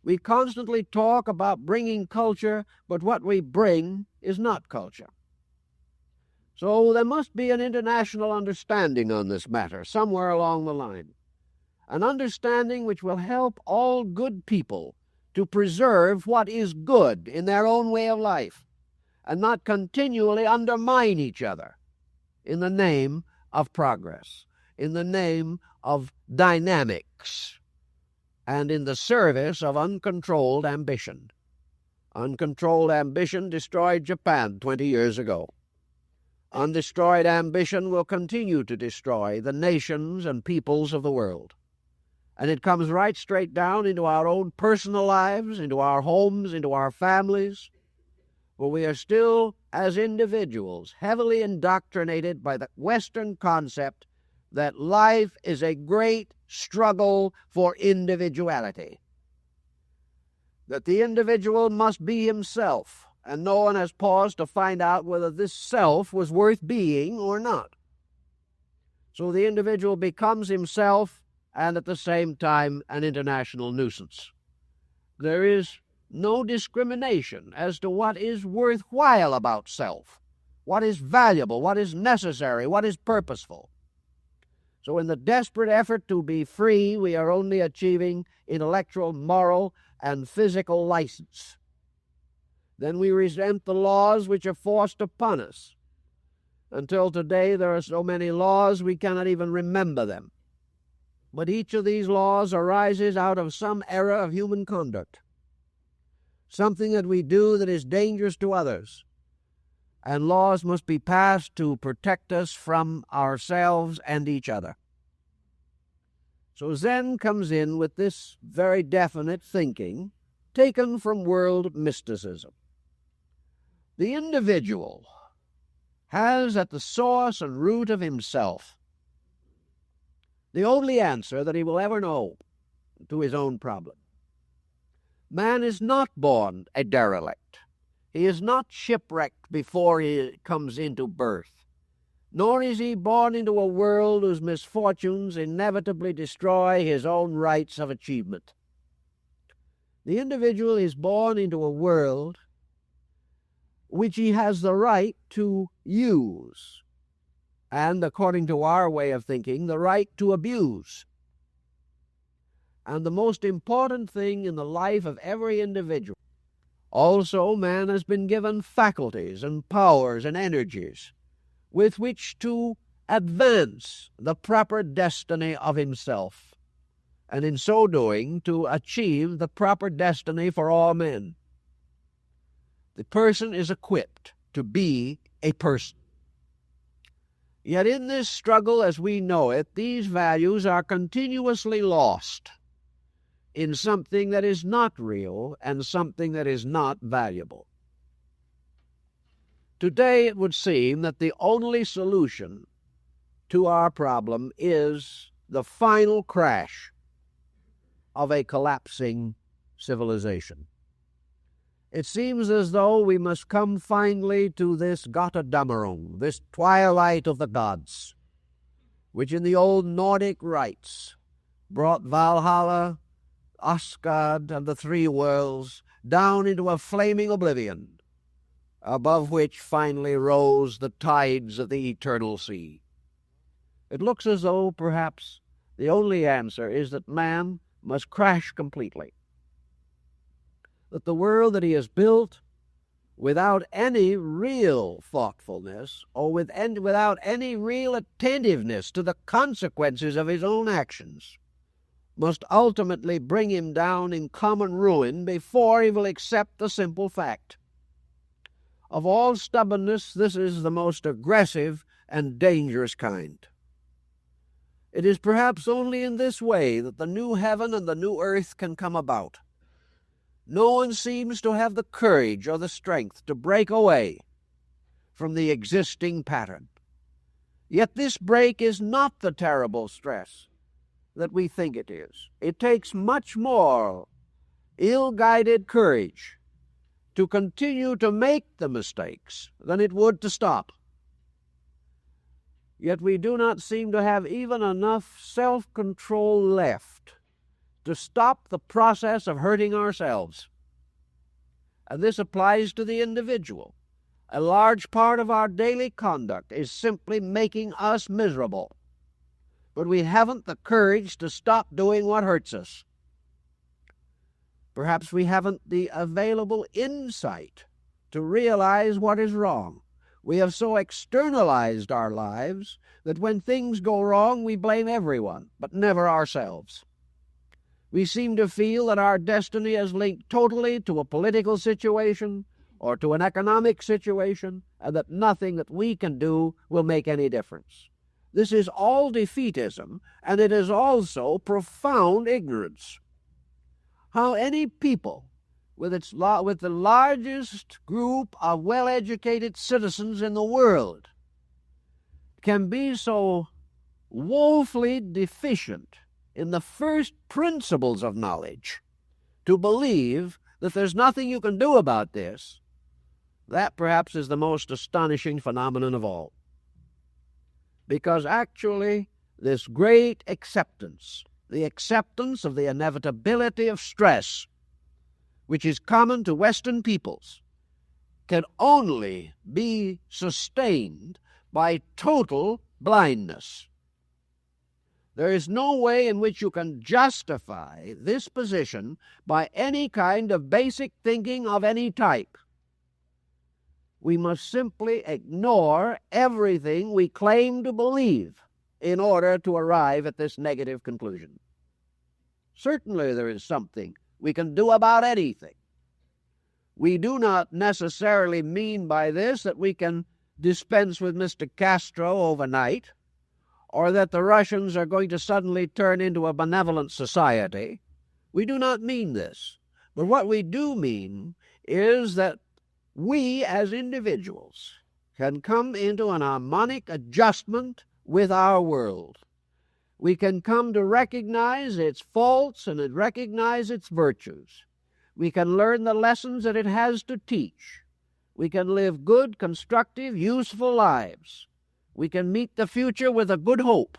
[SPEAKER 1] We constantly talk about bringing culture, but what we bring is not culture. So there must be an international understanding on this matter somewhere along the line, an understanding which will help all good people to preserve what is good in their own way of life and not continually undermine each other in the name of progress, in the name of dynamics, and in the service of uncontrolled ambition. Uncontrolled ambition destroyed Japan 20 years ago. Undestroyed ambition will continue to destroy the nations and peoples of the world. And it comes right straight down into our own personal lives, into our homes, into our families, where we are still, as individuals, heavily indoctrinated by the Western concept that life is a great struggle for individuality, that the individual must be himself, and no one has paused to find out whether this self was worth being or not. So the individual becomes himself and at the same time an international nuisance. There is no discrimination as to what is worthwhile about self, what is valuable, what is necessary, what is purposeful. So in the desperate effort to be free, we are only achieving intellectual, moral, and physical license. Then we resent the laws which are forced upon us. Until today, there are so many laws we cannot even remember them. But each of these laws arises out of some error of human conduct, something that we do that is dangerous to others. And laws must be passed to protect us from ourselves and each other. So Zen comes in with this very definite thinking taken from world mysticism. The individual has at the source and root of himself the only answer that he will ever know to his own problem. Man is not born a derelict. He is not shipwrecked before he comes into birth. nor is he born into a world whose misfortunes inevitably destroy his own rights of achievement. The individual is born into a world which he has the right to use, and, according to our way of thinking, the right to abuse. And the most important thing in the life of every individual, also man has been given faculties and powers and energies with which to advance the proper destiny of himself, and in so doing to achieve the proper destiny for all men. The person is equipped to be a person. Yet in this struggle as we know it, these values are continuously lost in something that is not real and something that is not valuable. Today it would seem that the only solution to our problem is the final crash of a collapsing civilization. It seems as though we must come finally to this Götterdämmerung, this twilight of the gods, which in the old Nordic rites brought Valhalla, Asgard, and the three worlds down into a flaming oblivion, above which finally rose the tides of the eternal sea. It looks as though perhaps the only answer is that man must crash completely, that the world that he has built without any real thoughtfulness or without any real attentiveness to the consequences of his own actions must ultimately bring him down in common ruin before he will accept the simple fact. Of all stubbornness, this is the most aggressive and dangerous kind. It is perhaps only in this way that the new heaven and the new earth can come about. No one seems to have the courage or the strength to break away from the existing pattern. Yet this break is not the terrible stress that we think it is. It takes much more ill-guided courage to continue to make the mistakes than it would to stop. Yet we do not seem to have even enough self-control left to stop the process of hurting ourselves. And this applies to the individual. A large part of our daily conduct is simply making us miserable. But we haven't the courage to stop doing what hurts us. Perhaps we haven't the available insight to realize what is wrong. We have so externalized our lives that when things go wrong, we blame everyone, but never ourselves. We seem to feel that our destiny is linked totally to a political situation or to an economic situation, and that nothing that we can do will make any difference. This is all defeatism, and it is also profound ignorance. How any people with the largest group of well-educated citizens in the world can be so woefully deficient in the first principles of knowledge to believe that there's nothing you can do about this, that perhaps is the most astonishing phenomenon of all. Because actually, this great acceptance, the acceptance of the inevitability of stress, which is common to Western peoples, can only be sustained by total blindness. There is no way in which you can justify this position by any kind of basic thinking of any type. We must simply ignore everything we claim to believe in order to arrive at this negative conclusion. Certainly there is something we can do about anything. We do not necessarily mean by this that we can dispense with Mr. Castro overnight, or that the Russians are going to suddenly turn into a benevolent society. We do not mean this. But what we do mean is that we as individuals can come into an harmonic adjustment with our world. We can come to recognize its faults and recognize its virtues. We can learn the lessons that it has to teach. We can live good, constructive, useful lives. we can meet the future with a good hope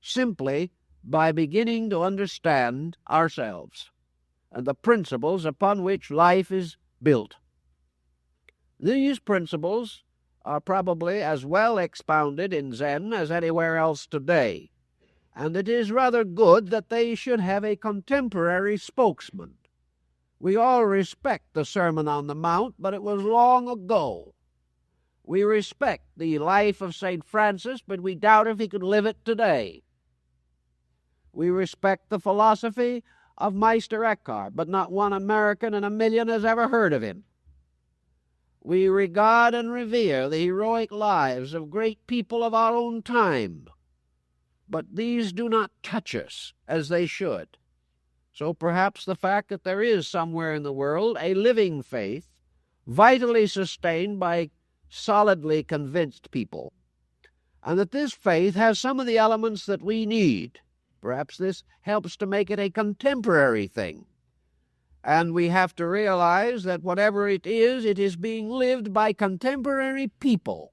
[SPEAKER 1] simply by beginning to understand ourselves and the principles upon which life is built. These principles are probably as well expounded in Zen as anywhere else today, and it is rather good that they should have a contemporary spokesman. We all respect the Sermon on the Mount, but it was long ago. We respect the life of St. Francis, but we doubt if he could live it today. We respect the philosophy of Meister Eckhart, but not one American in a million has ever heard of him. We regard and revere the heroic lives of great people of our own time, but these do not touch us as they should. So perhaps the fact that there is somewhere in the world a living faith, vitally sustained by solidly convinced people, and that this faith has some of the elements that we need, perhaps this helps to make it a contemporary thing. And we have to realize that whatever it is being lived by contemporary people.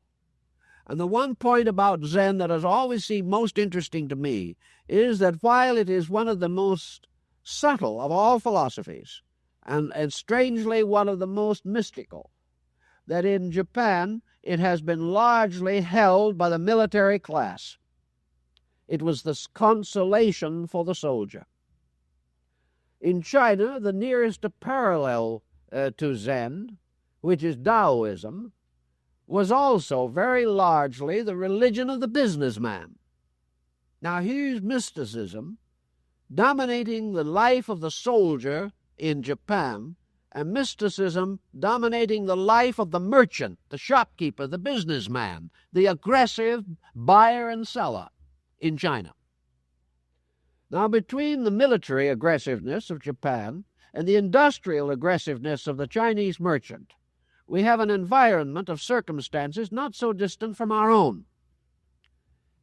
[SPEAKER 1] And the one point about Zen that has always seemed most interesting to me is that while it is one of the most subtle of all philosophies, and strangely one of the most mystical, that in Japan it has been largely held by the military class. It was the consolation for the soldier. In China, the nearest parallel to Zen, which is Taoism, was also very largely the religion of the businessman. Now here's mysticism dominating the life of the soldier in Japan, and mysticism dominating the life of the merchant, the shopkeeper, the businessman, the aggressive buyer and seller in China. Now, between the military aggressiveness of Japan and the industrial aggressiveness of the Chinese merchant, we have an environment of circumstances not so distant from our own.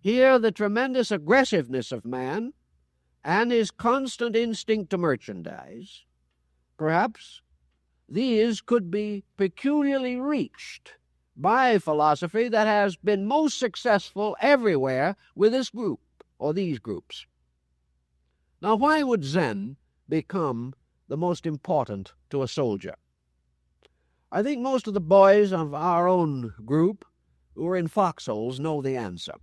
[SPEAKER 1] Here, the tremendous aggressiveness of man and his constant instinct to merchandise, perhaps these could be peculiarly reached by philosophy that has been most successful everywhere with this group or these groups. Now, why would Zen become the most important to a soldier? I think most of the boys of our own group who are in foxholes know the answer.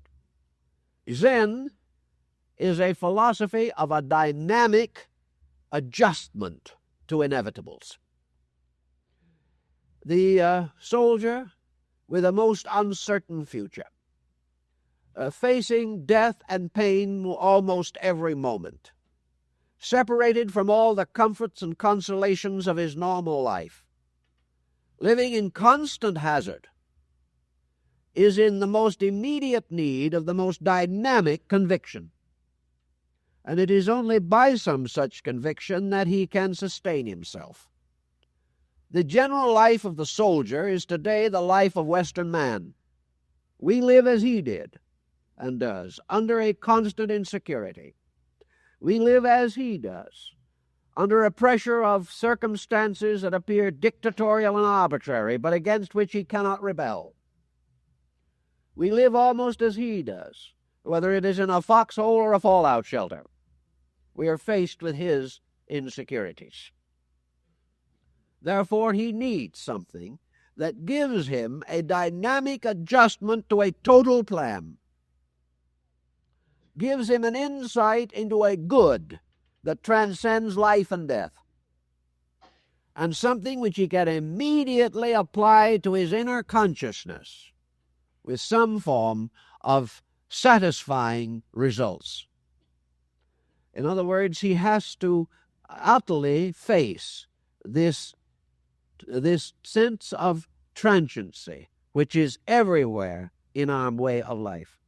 [SPEAKER 1] Zen is a philosophy of a dynamic adjustment to inevitables. The soldier with a most uncertain future, facing death and pain almost every moment, separated from all the comforts and consolations of his normal life, living in constant hazard, is in the most immediate need of the most dynamic conviction. And it is only by some such conviction that he can sustain himself. The general life of the soldier is today the life of Western man. We live as he did and does, under a constant insecurity. We live as he does, under a pressure of circumstances that appear dictatorial and arbitrary, but against which he cannot rebel. We live almost as he does, whether it is in a foxhole or a fallout shelter. We are faced with his insecurities. Therefore, he needs something that gives him a dynamic adjustment to a total plan, gives him an insight into a good that transcends life and death, and something which he can immediately apply to his inner consciousness with some form of satisfying results. In other words, he has to utterly face this sense of transiency, which is everywhere in our way of life.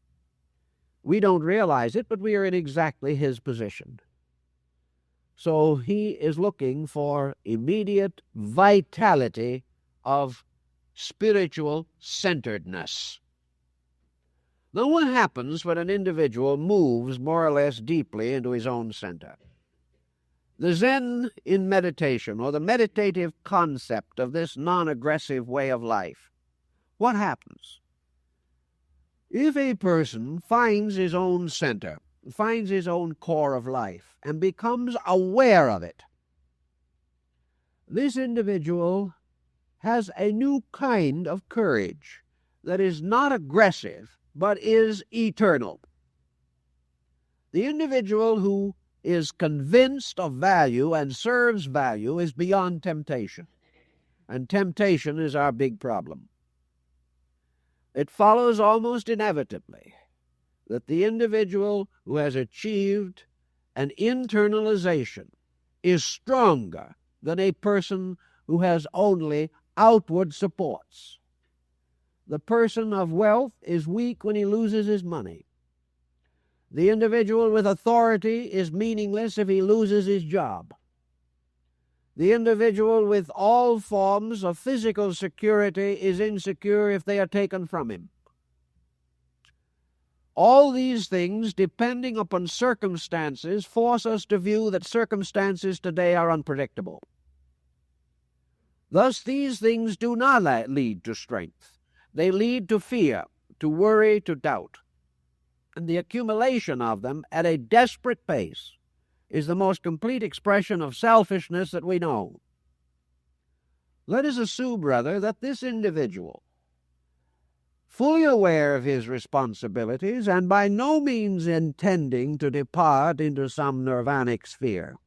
[SPEAKER 1] We don't realize it, but we are in exactly his position. So he is looking for immediate vitality of spiritual centeredness. Now, what happens when an individual moves more or less deeply into his own center? The Zen in meditation, or the meditative concept of this non-aggressive way of life, what happens? If a person finds his own center, finds his own core of life, and becomes aware of it, this individual has a new kind of courage that is not aggressive, but is eternal. The individual who is convinced of value and serves value is beyond temptation. And temptation is our big problem. It follows almost inevitably that the individual who has achieved an internalization is stronger than a person who has only outward supports. The person of wealth is weak when he loses his money. The individual with authority is meaningless if he loses his job. The individual with all forms of physical security is insecure if they are taken from him. All these things, depending upon circumstances, force us to view that circumstances today are unpredictable. Thus, these things do not lead to strength. They lead to fear, to worry, to doubt. And the accumulation of them at a desperate pace is the most complete expression of selfishness that we know. Let us assume, brother, that this individual, fully aware of his responsibilities and by no means intending to depart into some nirvanic sphere,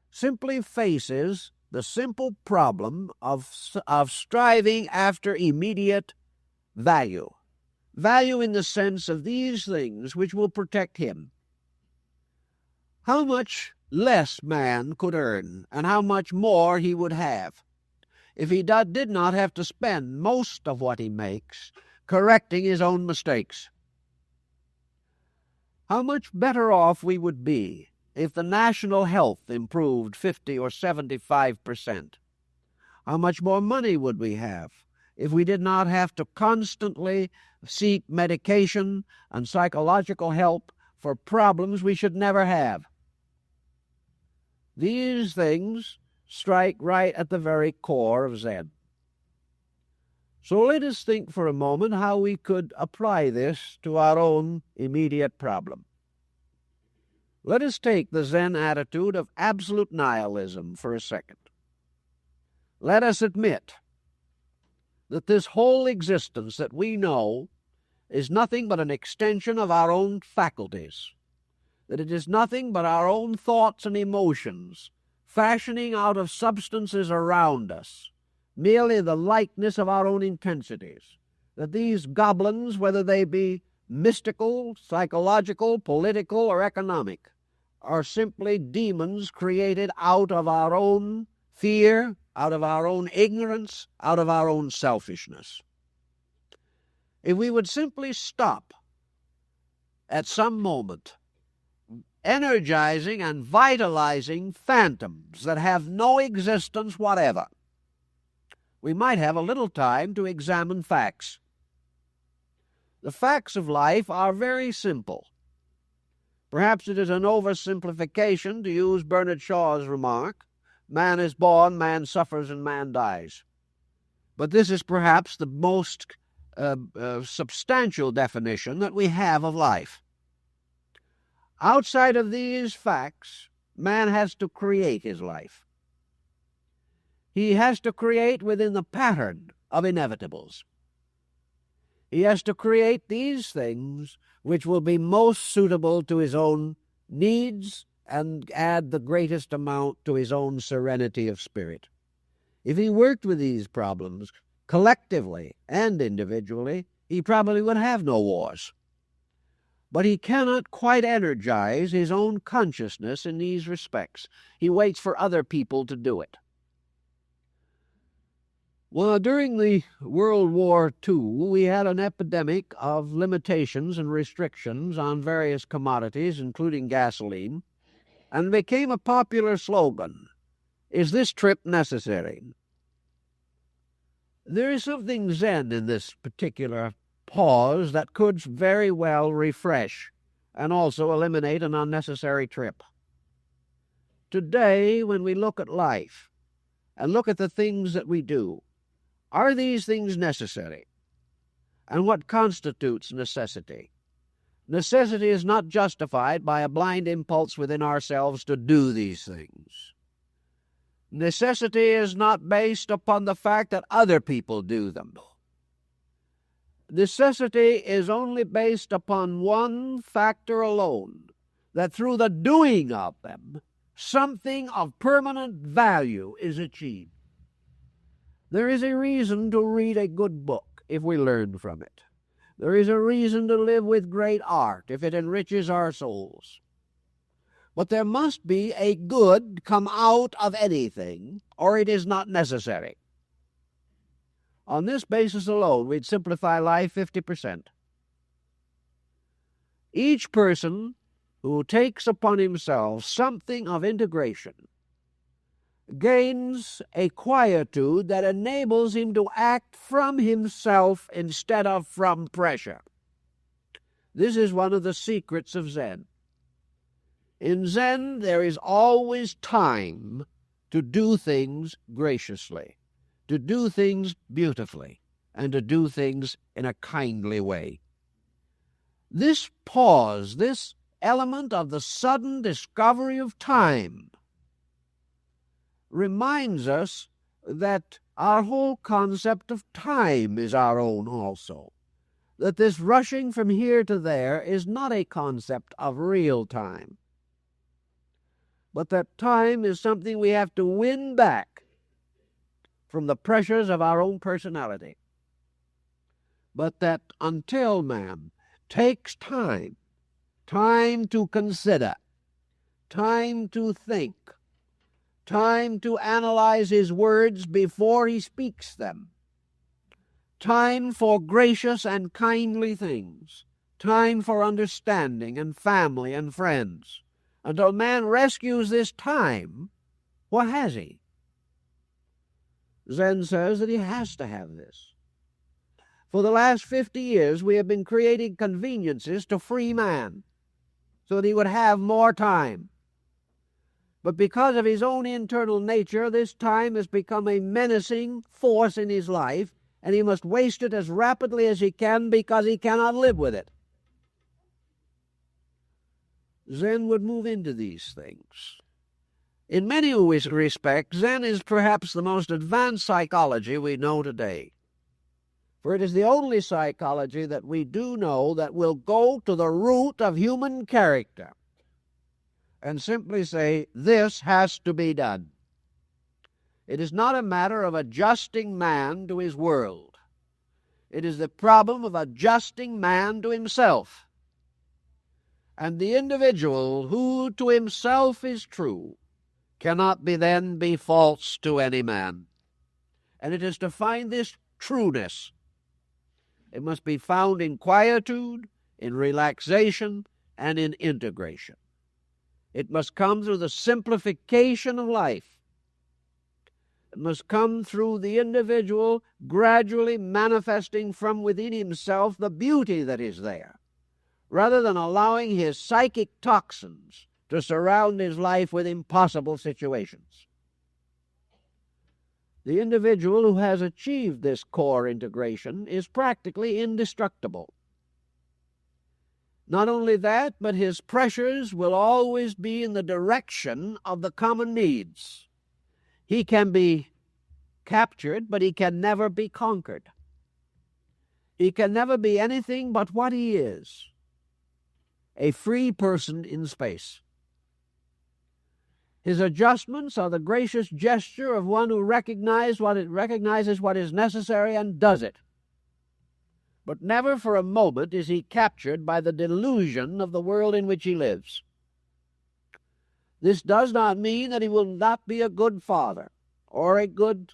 [SPEAKER 1] simply faces the simple problem of striving after immediate value. Value in the sense of these things which will protect him. How much less man could earn, and how much more he would have, if he did not have to spend most of what he makes correcting his own mistakes. How much better off we would be if the national health improved 50 or 75%. How much more money would we have if we did not have to constantly seek medication and psychological help for problems we should never have? These things strike right at the very core of Zen. So let us think for a moment how we could apply this to our own immediate problem. Let us take the Zen attitude of absolute nihilism for a second. Let us admit that this whole existence that we know is nothing but an extension of our own faculties, that it is nothing but our own thoughts and emotions fashioning out of substances around us, merely the likeness of our own intensities, that these goblins, whether they be mystical, psychological, political, or economic, are simply demons created out of our own fear, out of our own ignorance, out of our own selfishness. If we would simply stop at some moment energizing and vitalizing phantoms that have no existence whatever, we might have a little time to examine facts. The facts of life are very simple. Perhaps it is an oversimplification to use Bernard Shaw's remark, man is born, man suffers, and man dies. But this is perhaps the most substantial definition that we have of life. Outside of these facts, man has to create his life. He has to create within the pattern of inevitables. He has to create these things which will be most suitable to his own needs and add the greatest amount to his own serenity of spirit. If he worked with these problems collectively and individually, he probably would have no wars. But he cannot quite energize his own consciousness in these respects. He waits for other people to do it. Well, during the World War II, we had an epidemic of limitations and restrictions on various commodities, including gasoline, and it became a popular slogan, "Is this trip necessary?" There is something Zen in this particular pause that could very well refresh and also eliminate an unnecessary trip. Today, when we look at life and look at the things that we do, are these things necessary? And what constitutes necessity? Necessity is not justified by a blind impulse within ourselves to do these things. Necessity is not based upon the fact that other people do them. Necessity is only based upon one factor alone, that through the doing of them, something of permanent value is achieved. There is a reason to read a good book if we learn from it. There is a reason to live with great art if it enriches our souls. But there must be a good come out of anything, or it is not necessary. On this basis alone, we'd simplify life 50%. Each person who takes upon himself something of integration gains a quietude that enables him to act from himself instead of from pressure. This is one of the secrets of Zen. In Zen, there is always time to do things graciously, to do things beautifully, and to do things in a kindly way. This pause, this element of the sudden discovery of time, reminds us that our whole concept of time is our own also, that this rushing from here to there is not a concept of real time, but that time is something we have to win back from the pressures of our own personality. But that until man takes time to consider, time to think, time to analyze his words before he speaks them, time for gracious and kindly things, time for understanding and family and friends. Until man rescues this time, what has he? Zen says that he has to have this. For the last 50 years, we have been creating conveniences to free man so that he would have more time. But because of his own internal nature, this time has become a menacing force in his life, and he must waste it as rapidly as he can because he cannot live with it. Zen would move into these things. In many respects, Zen is perhaps the most advanced psychology we know today. For it is the only psychology that we do know that will go to the root of human character and simply say, this has to be done. It is not a matter of adjusting man to his world. It is the problem of adjusting man to himself. And the individual who to himself is true cannot then be false to any man. And it is to find this trueness. It must be found in quietude, in relaxation, and in integration. It must come through the simplification of life. It must come through the individual gradually manifesting from within himself the beauty that is there, rather than allowing his psychic toxins to surround his life with impossible situations. The individual who has achieved this core integration is practically indestructible. Not only that, but his pressures will always be in the direction of the common needs. He can be captured, but he can never be conquered. He can never be anything but what he is, a free person in space. His adjustments are the gracious gesture of one who recognizes what is necessary and does it. But never for a moment is he captured by the delusion of the world in which he lives. This does not mean that he will not be a good father, or a good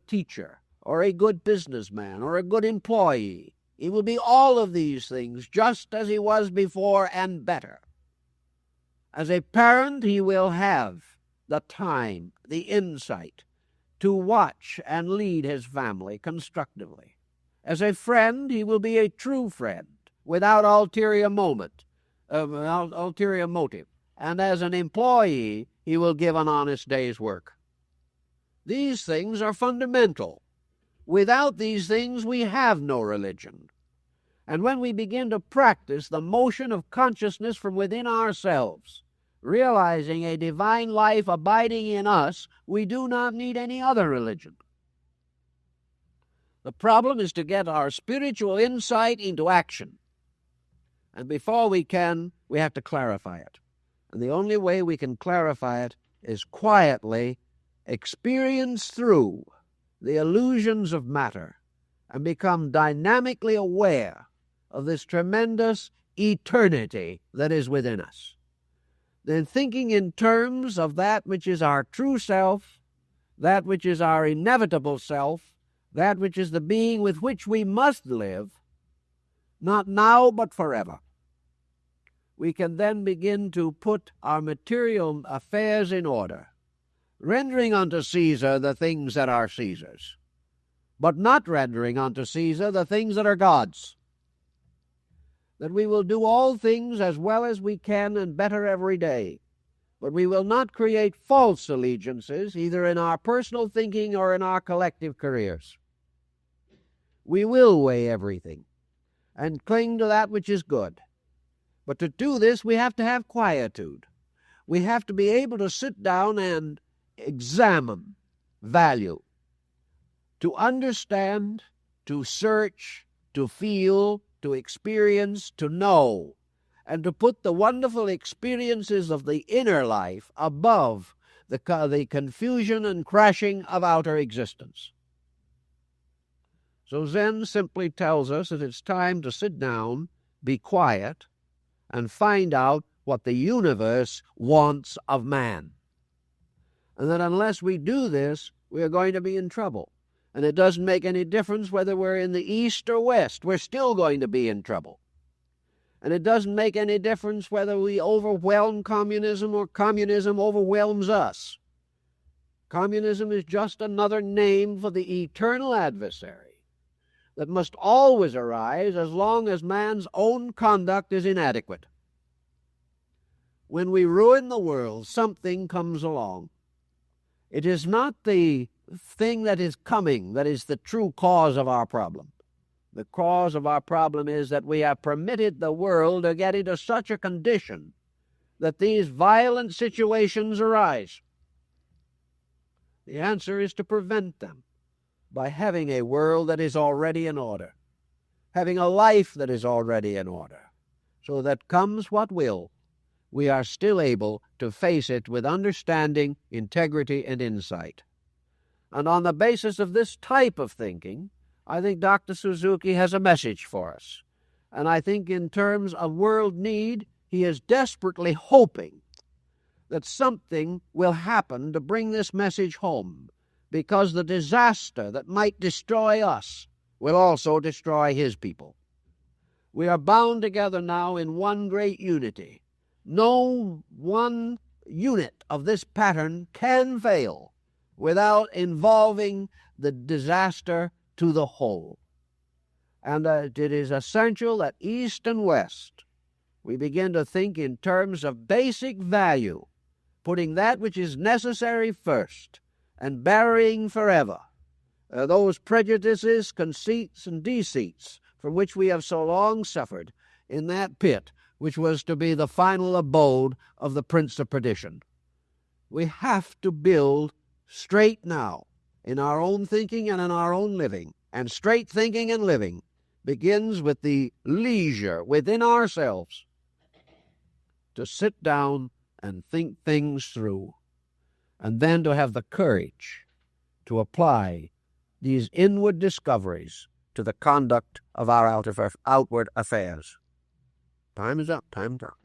[SPEAKER 1] teacher, or a good businessman, or a good employee. He will be all of these things, just as he was before and better. As a parent, he will have the time, the insight to watch and lead his family constructively. As a friend, he will be a true friend without ulterior motive. And as an employee, he will give an honest day's work. These things are fundamental. Without these things, we have no religion. And when we begin to practice the motion of consciousness from within ourselves, realizing a divine life abiding in us, we do not need any other religion. The problem is to get our spiritual insight into action. And before we can, we have to clarify it. And the only way we can clarify it is quietly experience through the illusions of matter and become dynamically aware of this tremendous eternity that is within us. Then thinking in terms of that which is our true self, that which is our inevitable self, that which is the being with which we must live, not now but forever, we can then begin to put our material affairs in order, rendering unto Caesar the things that are Caesar's, but not rendering unto Caesar the things that are God's. That we will do all things as well as we can and better every day, but we will not create false allegiances either in our personal thinking or in our collective careers. We will weigh everything and cling to that which is good. But to do this, we have to have quietude. We have to be able to sit down and examine value, to understand, to search, to feel, to experience, to know, and to put the wonderful experiences of the inner life above the confusion and crashing of outer existence. So Zen simply tells us that it's time to sit down, be quiet, and find out what the universe wants of man. And that unless we do this, we are going to be in trouble. And it doesn't make any difference whether we're in the East or West. We're still going to be in trouble. And it doesn't make any difference whether we overwhelm communism or communism overwhelms us. Communism is just another name for the eternal adversary that must always arise as long as man's own conduct is inadequate. When we ruin the world, something comes along. It is not the thing that is coming that is the true cause of our problem. The cause of our problem is that we have permitted the world to get into such a condition that these violent situations arise. The answer is to prevent them by having a world that is already in order, having a life that is already in order, so that comes what will, we are still able to face it with understanding, integrity, and insight. And on the basis of this type of thinking, I think Dr. Suzuki has a message for us. And I think in terms of world need, he is desperately hoping that something will happen to bring this message home, because the disaster that might destroy us will also destroy his people. We are bound together now in one great unity. No one unit of this pattern can fail without involving the disaster to the whole. And it is essential that East and West, we begin to think in terms of basic value, putting that which is necessary first, and burying forever those prejudices, conceits, and deceits from which we have so long suffered in that pit which was to be the final abode of the Prince of Perdition. We have to build straight now in our own thinking and in our own living. And straight thinking and living begins with the leisure within ourselves to sit down and think things through, and then to have the courage to apply these inward discoveries to the conduct of our outward affairs. Time is up. Time's up.